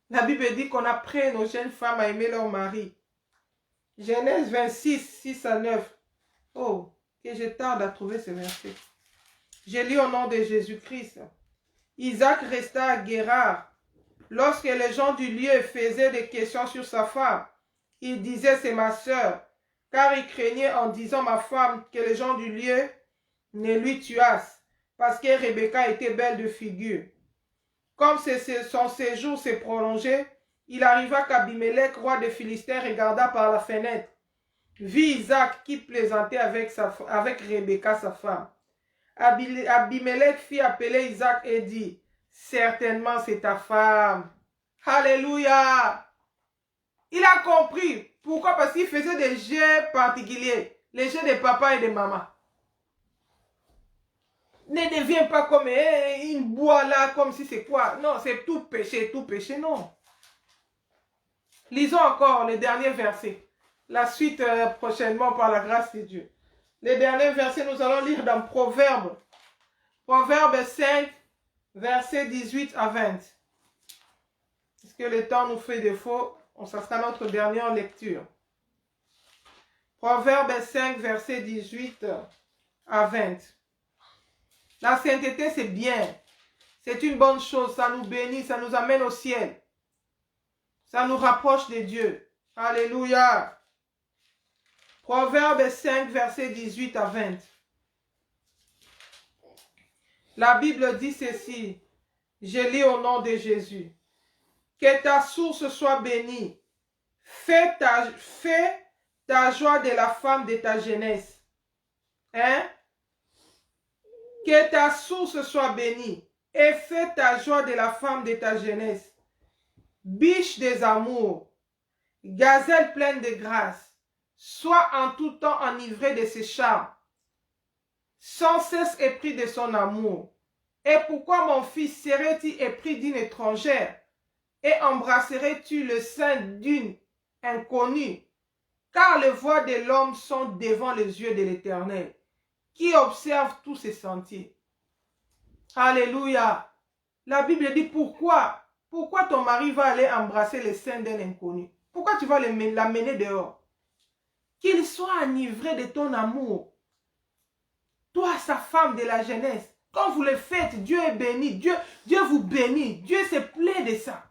La Bible dit qu'on apprend nos jeunes femmes à aimer leur mari. Genèse 26, 6 à 9. Oh, que je tarde à trouver ce verset. Je lis au nom de Jésus-Christ. Isaac resta à Guérar. Lorsque les gens du lieu faisaient des questions sur sa femme, il disait c'est ma sœur, car il craignait en disant ma femme que les gens du lieu ne lui tuassent, parce que Rebecca était belle de figure. Comme son séjour s'est prolongé, il arriva qu'Abimelech, roi des Philistins, regarda par la fenêtre, vit Isaac qui plaisantait avec Rebecca sa femme. Abimelech fit appeler Isaac et dit, certainement c'est ta femme. Alléluia. Il a compris. Pourquoi? Parce qu'il faisait des jeux particuliers. Les jeux de papa et de maman. Ne deviens pas comme une bois là, comme si c'est quoi. Non, c'est tout péché, non. Lisons encore les derniers versets. La suite prochainement par la grâce de Dieu. Les derniers versets, nous allons lire dans Proverbes. Proverbes 5, versets 18 à 20. Est-ce que le temps nous fait défaut? Ça sera notre dernière lecture. Proverbes 5, versets 18 à 20. La sainteté, c'est bien. C'est une bonne chose. Ça nous bénit, ça nous amène au ciel. Ça nous rapproche de Dieu. Alléluia. Proverbes 5, versets 18 à 20. La Bible dit ceci. Je lis au nom de Jésus. Que ta source soit bénie. Fais ta joie de la femme de ta jeunesse. Hein? Que ta source soit bénie. Et fais ta joie de la femme de ta jeunesse. Biche des amours. Gazelle pleine de grâce. Sois en tout temps enivré de ses charmes. Sans cesse épris de son amour. Et pourquoi, mon fils, serais-tu épris d'une étrangère? Et embrasserais-tu le sein d'une inconnue? Car les voies de l'homme sont devant les yeux de l'Éternel, qui observe tous ses sentiers. Alléluia. La Bible dit pourquoi? Pourquoi ton mari va aller embrasser le sein d'un inconnu? Pourquoi tu vas l'amener dehors? Qu'il soit enivré de ton amour. Toi, sa femme de la jeunesse. Quand vous le faites, Dieu est béni. Dieu vous bénit. Dieu se plaît de ça.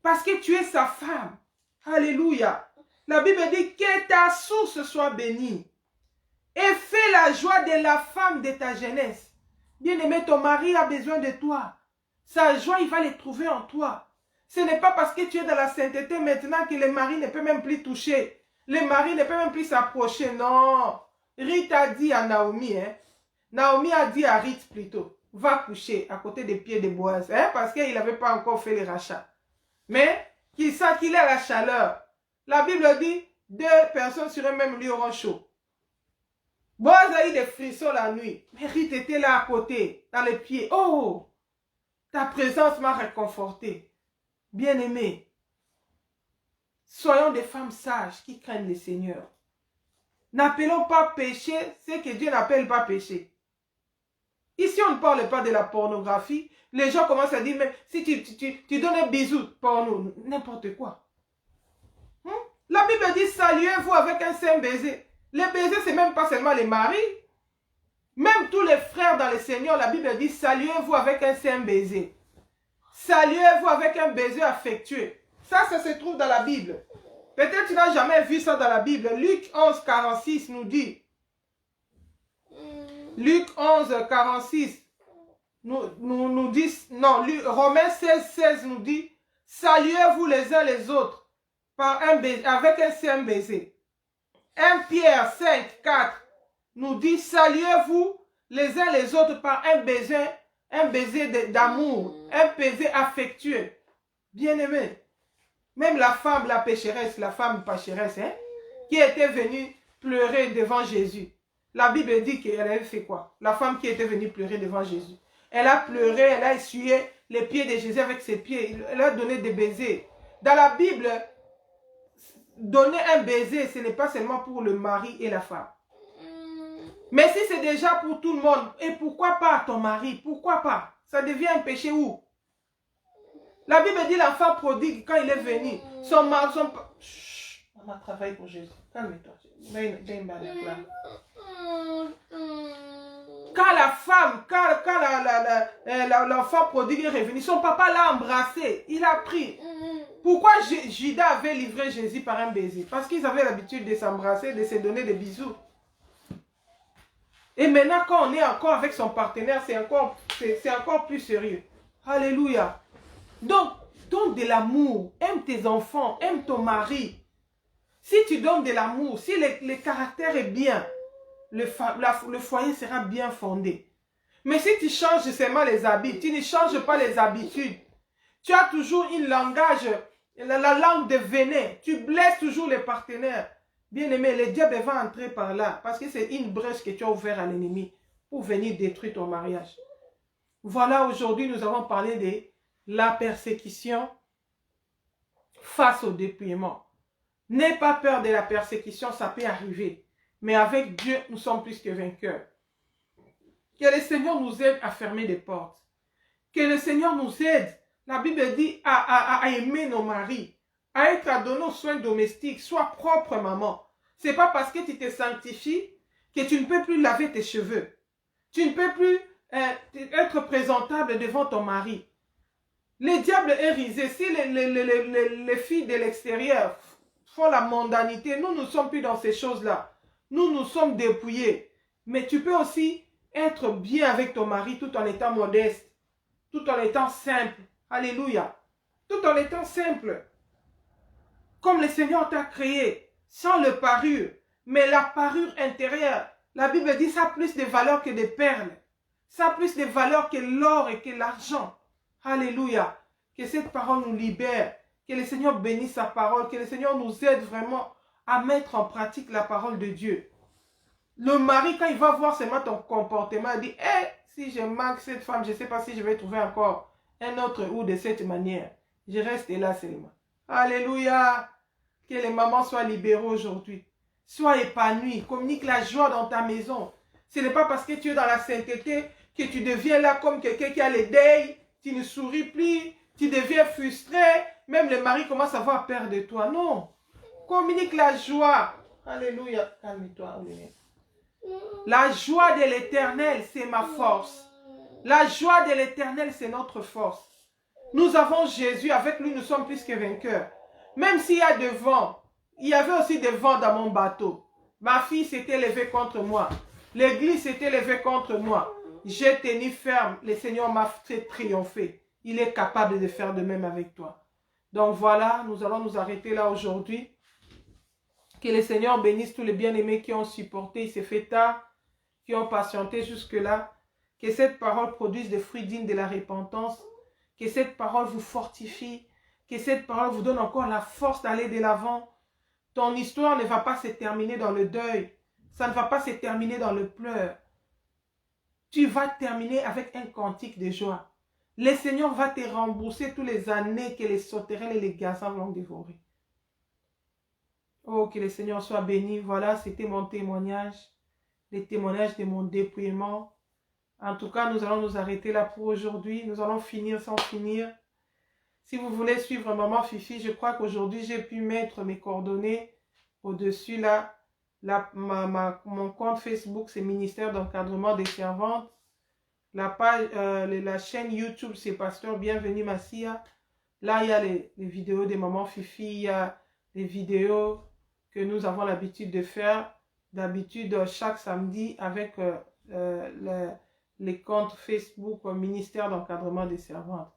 Parce que tu es sa femme. Alléluia. La Bible dit que ta source soit bénie. Et fais la joie de la femme de ta jeunesse. Bien-aimé, ton mari a besoin de toi. Sa joie, il va le trouver en toi. Ce n'est pas parce que tu es dans la sainteté maintenant que le mari ne peut même plus toucher. Le mari ne peut même plus s'approcher. Non. Ruth a dit à Naomi, Naomi a dit à Ruth plutôt, va coucher à côté des pieds de Boaz, parce qu'il n'avait pas encore fait les rachats. Mais qu'il sent qu'il a la chaleur. La Bible dit, 2 personnes sur un même lit auront chaud. Boaz a eu des frissons la nuit. Mais Ruth était là à côté, dans les pieds. Oh, ta présence m'a réconforté. Bien-aimé, soyons des femmes sages qui craignent le Seigneur. N'appelons pas péché ce que Dieu n'appelle pas péché. Ici, on ne parle pas de la pornographie. Les gens commencent à dire, mais si tu donnes un bisou, porno, n'importe quoi. La Bible dit, saluez-vous avec un saint baiser. Le baiser, c'est même pas seulement les maris. Même tous les frères dans le Seigneur, la Bible dit, saluez-vous avec un saint baiser. Saluez-vous avec un baiser affectueux. Ça se trouve dans la Bible. Peut-être tu n'as jamais vu ça dans la Bible. Luc 11, 46 nous dit. Luc 11, 46 nous dit. Non, Romains 16, 16 nous dit. Saluez-vous les uns les autres par un baiser, avec un saint baiser. 1 Pierre 5, 4 nous dit. Saluez-vous les uns les autres par un baiser d'amour, un baiser affectueux. Bien-aimé. Même la femme, la pécheresse, la femme pécheresse, qui était venue pleurer devant Jésus. La Bible dit qu'elle avait fait quoi? La femme qui était venue pleurer devant Jésus. Elle a pleuré, elle a essuyé les pieds de Jésus avec ses pieds. Elle a donné des baisers. Dans la Bible, donner un baiser, ce n'est pas seulement pour le mari et la femme. Mais si c'est déjà pour tout le monde, et pourquoi pas ton mari? Pourquoi pas? Ça devient un péché où? La Bible dit l'enfant prodigue, quand il est venu, son mari, Chut, on a travaillé pour Jésus. Calme-toi. Quand la femme, quand l'enfant prodigue est revenu, son papa l'a embrassé, il a pris. Pourquoi Judas avait livré Jésus par un baiser? Parce qu'ils avaient l'habitude de s'embrasser, de se donner des bisous. Et maintenant, quand on est encore avec son partenaire, c'est encore plus sérieux. Alléluia. Donc, donne de l'amour, aime tes enfants, aime ton mari. Si tu donnes de l'amour, si le caractère est bien, le foyer sera bien fondé. Mais si tu changes seulement les habits, tu ne changes pas les habitudes, tu as toujours un langage, la langue de venin, tu blesses toujours les partenaires. Bien aimé, le diable va entrer par là, parce que c'est une brèche que tu as ouverte à l'ennemi pour venir détruire ton mariage. Voilà, aujourd'hui, nous avons parlé de la persécution face au dépouillement. N'aie pas peur de la persécution, ça peut arriver. Mais avec Dieu, nous sommes plus que vainqueurs. Que le Seigneur nous aide à fermer des portes. Que le Seigneur nous aide, la Bible dit, à aimer nos maris, à être à donner aux soins domestiques. Sois propre, maman. Ce n'est pas parce que tu te sanctifies que tu ne peux plus laver tes cheveux. Tu ne peux plus être présentable devant ton mari. Le diable est risé. Si les filles de l'extérieur font la mondanité, nous ne sommes plus dans ces choses-là. Nous sommes dépouillés. Mais tu peux aussi être bien avec ton mari tout en étant modeste, tout en étant simple. Alléluia. Tout en étant simple. Comme le Seigneur t'a créé, sans le parure, mais la parure intérieure. La Bible dit ça a plus de valeur que des perles. Ça a plus de valeur que l'or et que l'argent. Alléluia. Que cette parole nous libère. Que le Seigneur bénisse sa parole. Que le Seigneur nous aide vraiment à mettre en pratique la parole de Dieu. Le mari, quand il va voir seulement ton comportement, il dit, si je manque cette femme, je ne sais pas si je vais trouver encore un autre ou de cette manière. Je reste là seulement. Alléluia. Que les mamans soient libérées aujourd'hui. Sois épanouie. Communique la joie dans ta maison. Ce n'est pas parce que tu es dans la sainteté que tu deviens là comme quelqu'un qui a les deuils. Tu ne souris plus. Tu deviens frustré. Même le mari commence à avoir peur de toi. Non. Communique la joie. Alléluia. Calme-toi. La joie de l'Éternel, c'est ma force. La joie de l'Éternel, c'est notre force. Nous avons Jésus. Avec lui, nous sommes plus que vainqueurs. Même s'il y a des vents, il y avait aussi des vents dans mon bateau. Ma fille s'était levée contre moi. L'église s'était levée contre moi. J'ai tenu ferme. Le Seigneur m'a fait triompher. Il est capable de faire de même avec toi. Donc voilà, nous allons nous arrêter là aujourd'hui. Que le Seigneur bénisse tous les bien-aimés qui ont supporté. Il s'est fait tard, qui ont patienté jusque-là. Que cette parole produise des fruits dignes de la repentance. Que cette parole vous fortifie. Que cette parole vous donne encore la force d'aller de l'avant. Ton histoire ne va pas se terminer dans le deuil. Ça ne va pas se terminer dans le pleur. Tu vas terminer avec un cantique de joie. Le Seigneur va te rembourser toutes les années que les sauterelles et les gazans vont dévorer. Oh, que le Seigneur soit béni. Voilà, c'était mon témoignage. Le témoignage de mon dépouillement. En tout cas, nous allons nous arrêter là pour aujourd'hui. Nous allons finir sans finir. Si vous voulez suivre Maman Fifi, je crois qu'aujourd'hui, j'ai pu mettre mes coordonnées au-dessus là. Mon compte Facebook, c'est Ministère d'Encadrement des Servantes. La chaîne YouTube, c'est Pasteur Bienvenue Massia. Là, il y a les vidéos de Maman Fifi. Il y a les vidéos que nous avons l'habitude de faire. D'habitude, chaque samedi avec les comptes Facebook Ministère d'Encadrement des Servantes.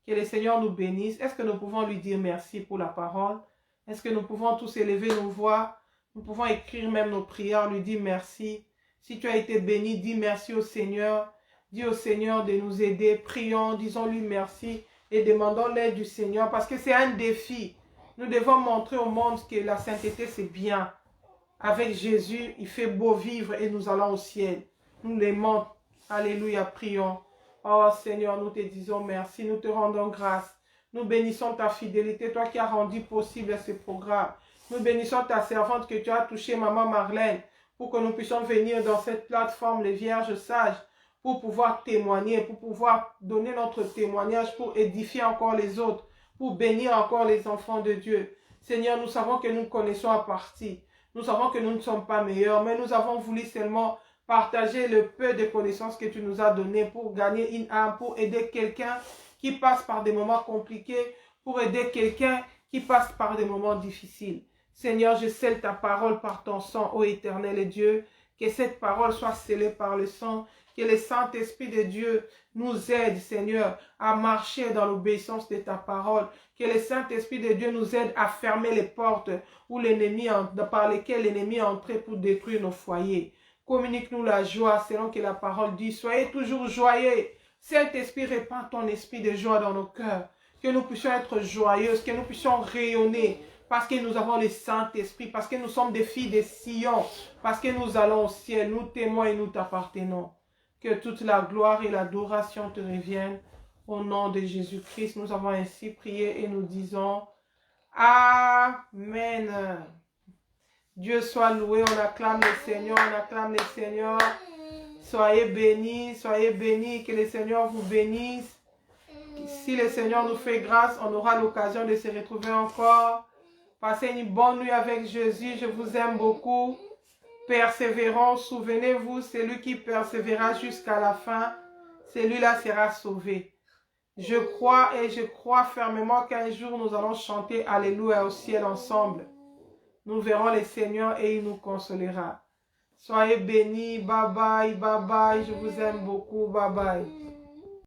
Que le Seigneur nous bénisse. Est-ce que nous pouvons lui dire merci pour la parole? Est-ce que nous pouvons tous élever nos voix? Nous pouvons écrire même nos prières, lui dire merci. Si tu as été béni, dis merci au Seigneur. Dis au Seigneur de nous aider. Prions, disons-lui merci et demandons l'aide du Seigneur parce que c'est un défi. Nous devons montrer au monde que la sainteté, c'est bien. Avec Jésus, il fait beau vivre et nous allons au ciel. Nous l'aimons. Alléluia, prions. Oh Seigneur, nous te disons merci, nous te rendons grâce. Nous bénissons ta fidélité, toi qui as rendu possible ce programme. Nous bénissons ta servante que tu as touchée, Maman Marlène, pour que nous puissions venir dans cette plateforme, les Vierges Sages, pour pouvoir témoigner, pour pouvoir donner notre témoignage, pour édifier encore les autres, pour bénir encore les enfants de Dieu. Seigneur, nous savons que nous connaissons à partie. Nous savons que nous ne sommes pas meilleurs, mais nous avons voulu seulement partager le peu de connaissances que tu nous as donné pour gagner une âme, pour aider quelqu'un qui passe par des moments compliqués, pour aider quelqu'un qui passe par des moments difficiles. Seigneur, je scelle ta parole par ton sang, ô Éternel et Dieu, que cette parole soit scellée par le sang, que le Saint-Esprit de Dieu nous aide, Seigneur, à marcher dans l'obéissance de ta parole, que le Saint-Esprit de Dieu nous aide à fermer les portes où par lesquelles l'ennemi est entré pour détruire nos foyers. Communique-nous la joie selon que la parole dit. Soyez toujours joyeux. Saint-Esprit, répand ton esprit de joie dans nos cœurs. Que nous puissions être joyeuses, que nous puissions rayonner. Parce que nous avons le Saint-Esprit, parce que nous sommes des filles de Sion, parce que nous allons au ciel, nous t'aimons et nous t'appartenons. Que toute la gloire et l'adoration te reviennent. Au nom de Jésus-Christ, nous avons ainsi prié et nous disons Amen. Dieu soit loué, on acclame le Seigneur, on acclame le Seigneur. Soyez bénis, que le Seigneur vous bénisse. Si le Seigneur nous fait grâce, on aura l'occasion de se retrouver encore. Passez une bonne nuit avec Jésus, je vous aime beaucoup. Persévérons, souvenez-vous, celui qui persévérera jusqu'à la fin, celui-là sera sauvé. Je crois et je crois fermement qu'un jour nous allons chanter Alléluia au ciel ensemble. Nous verrons le Seigneur et il nous consolera. Soyez bénis, bye bye, je vous aime beaucoup, bye bye.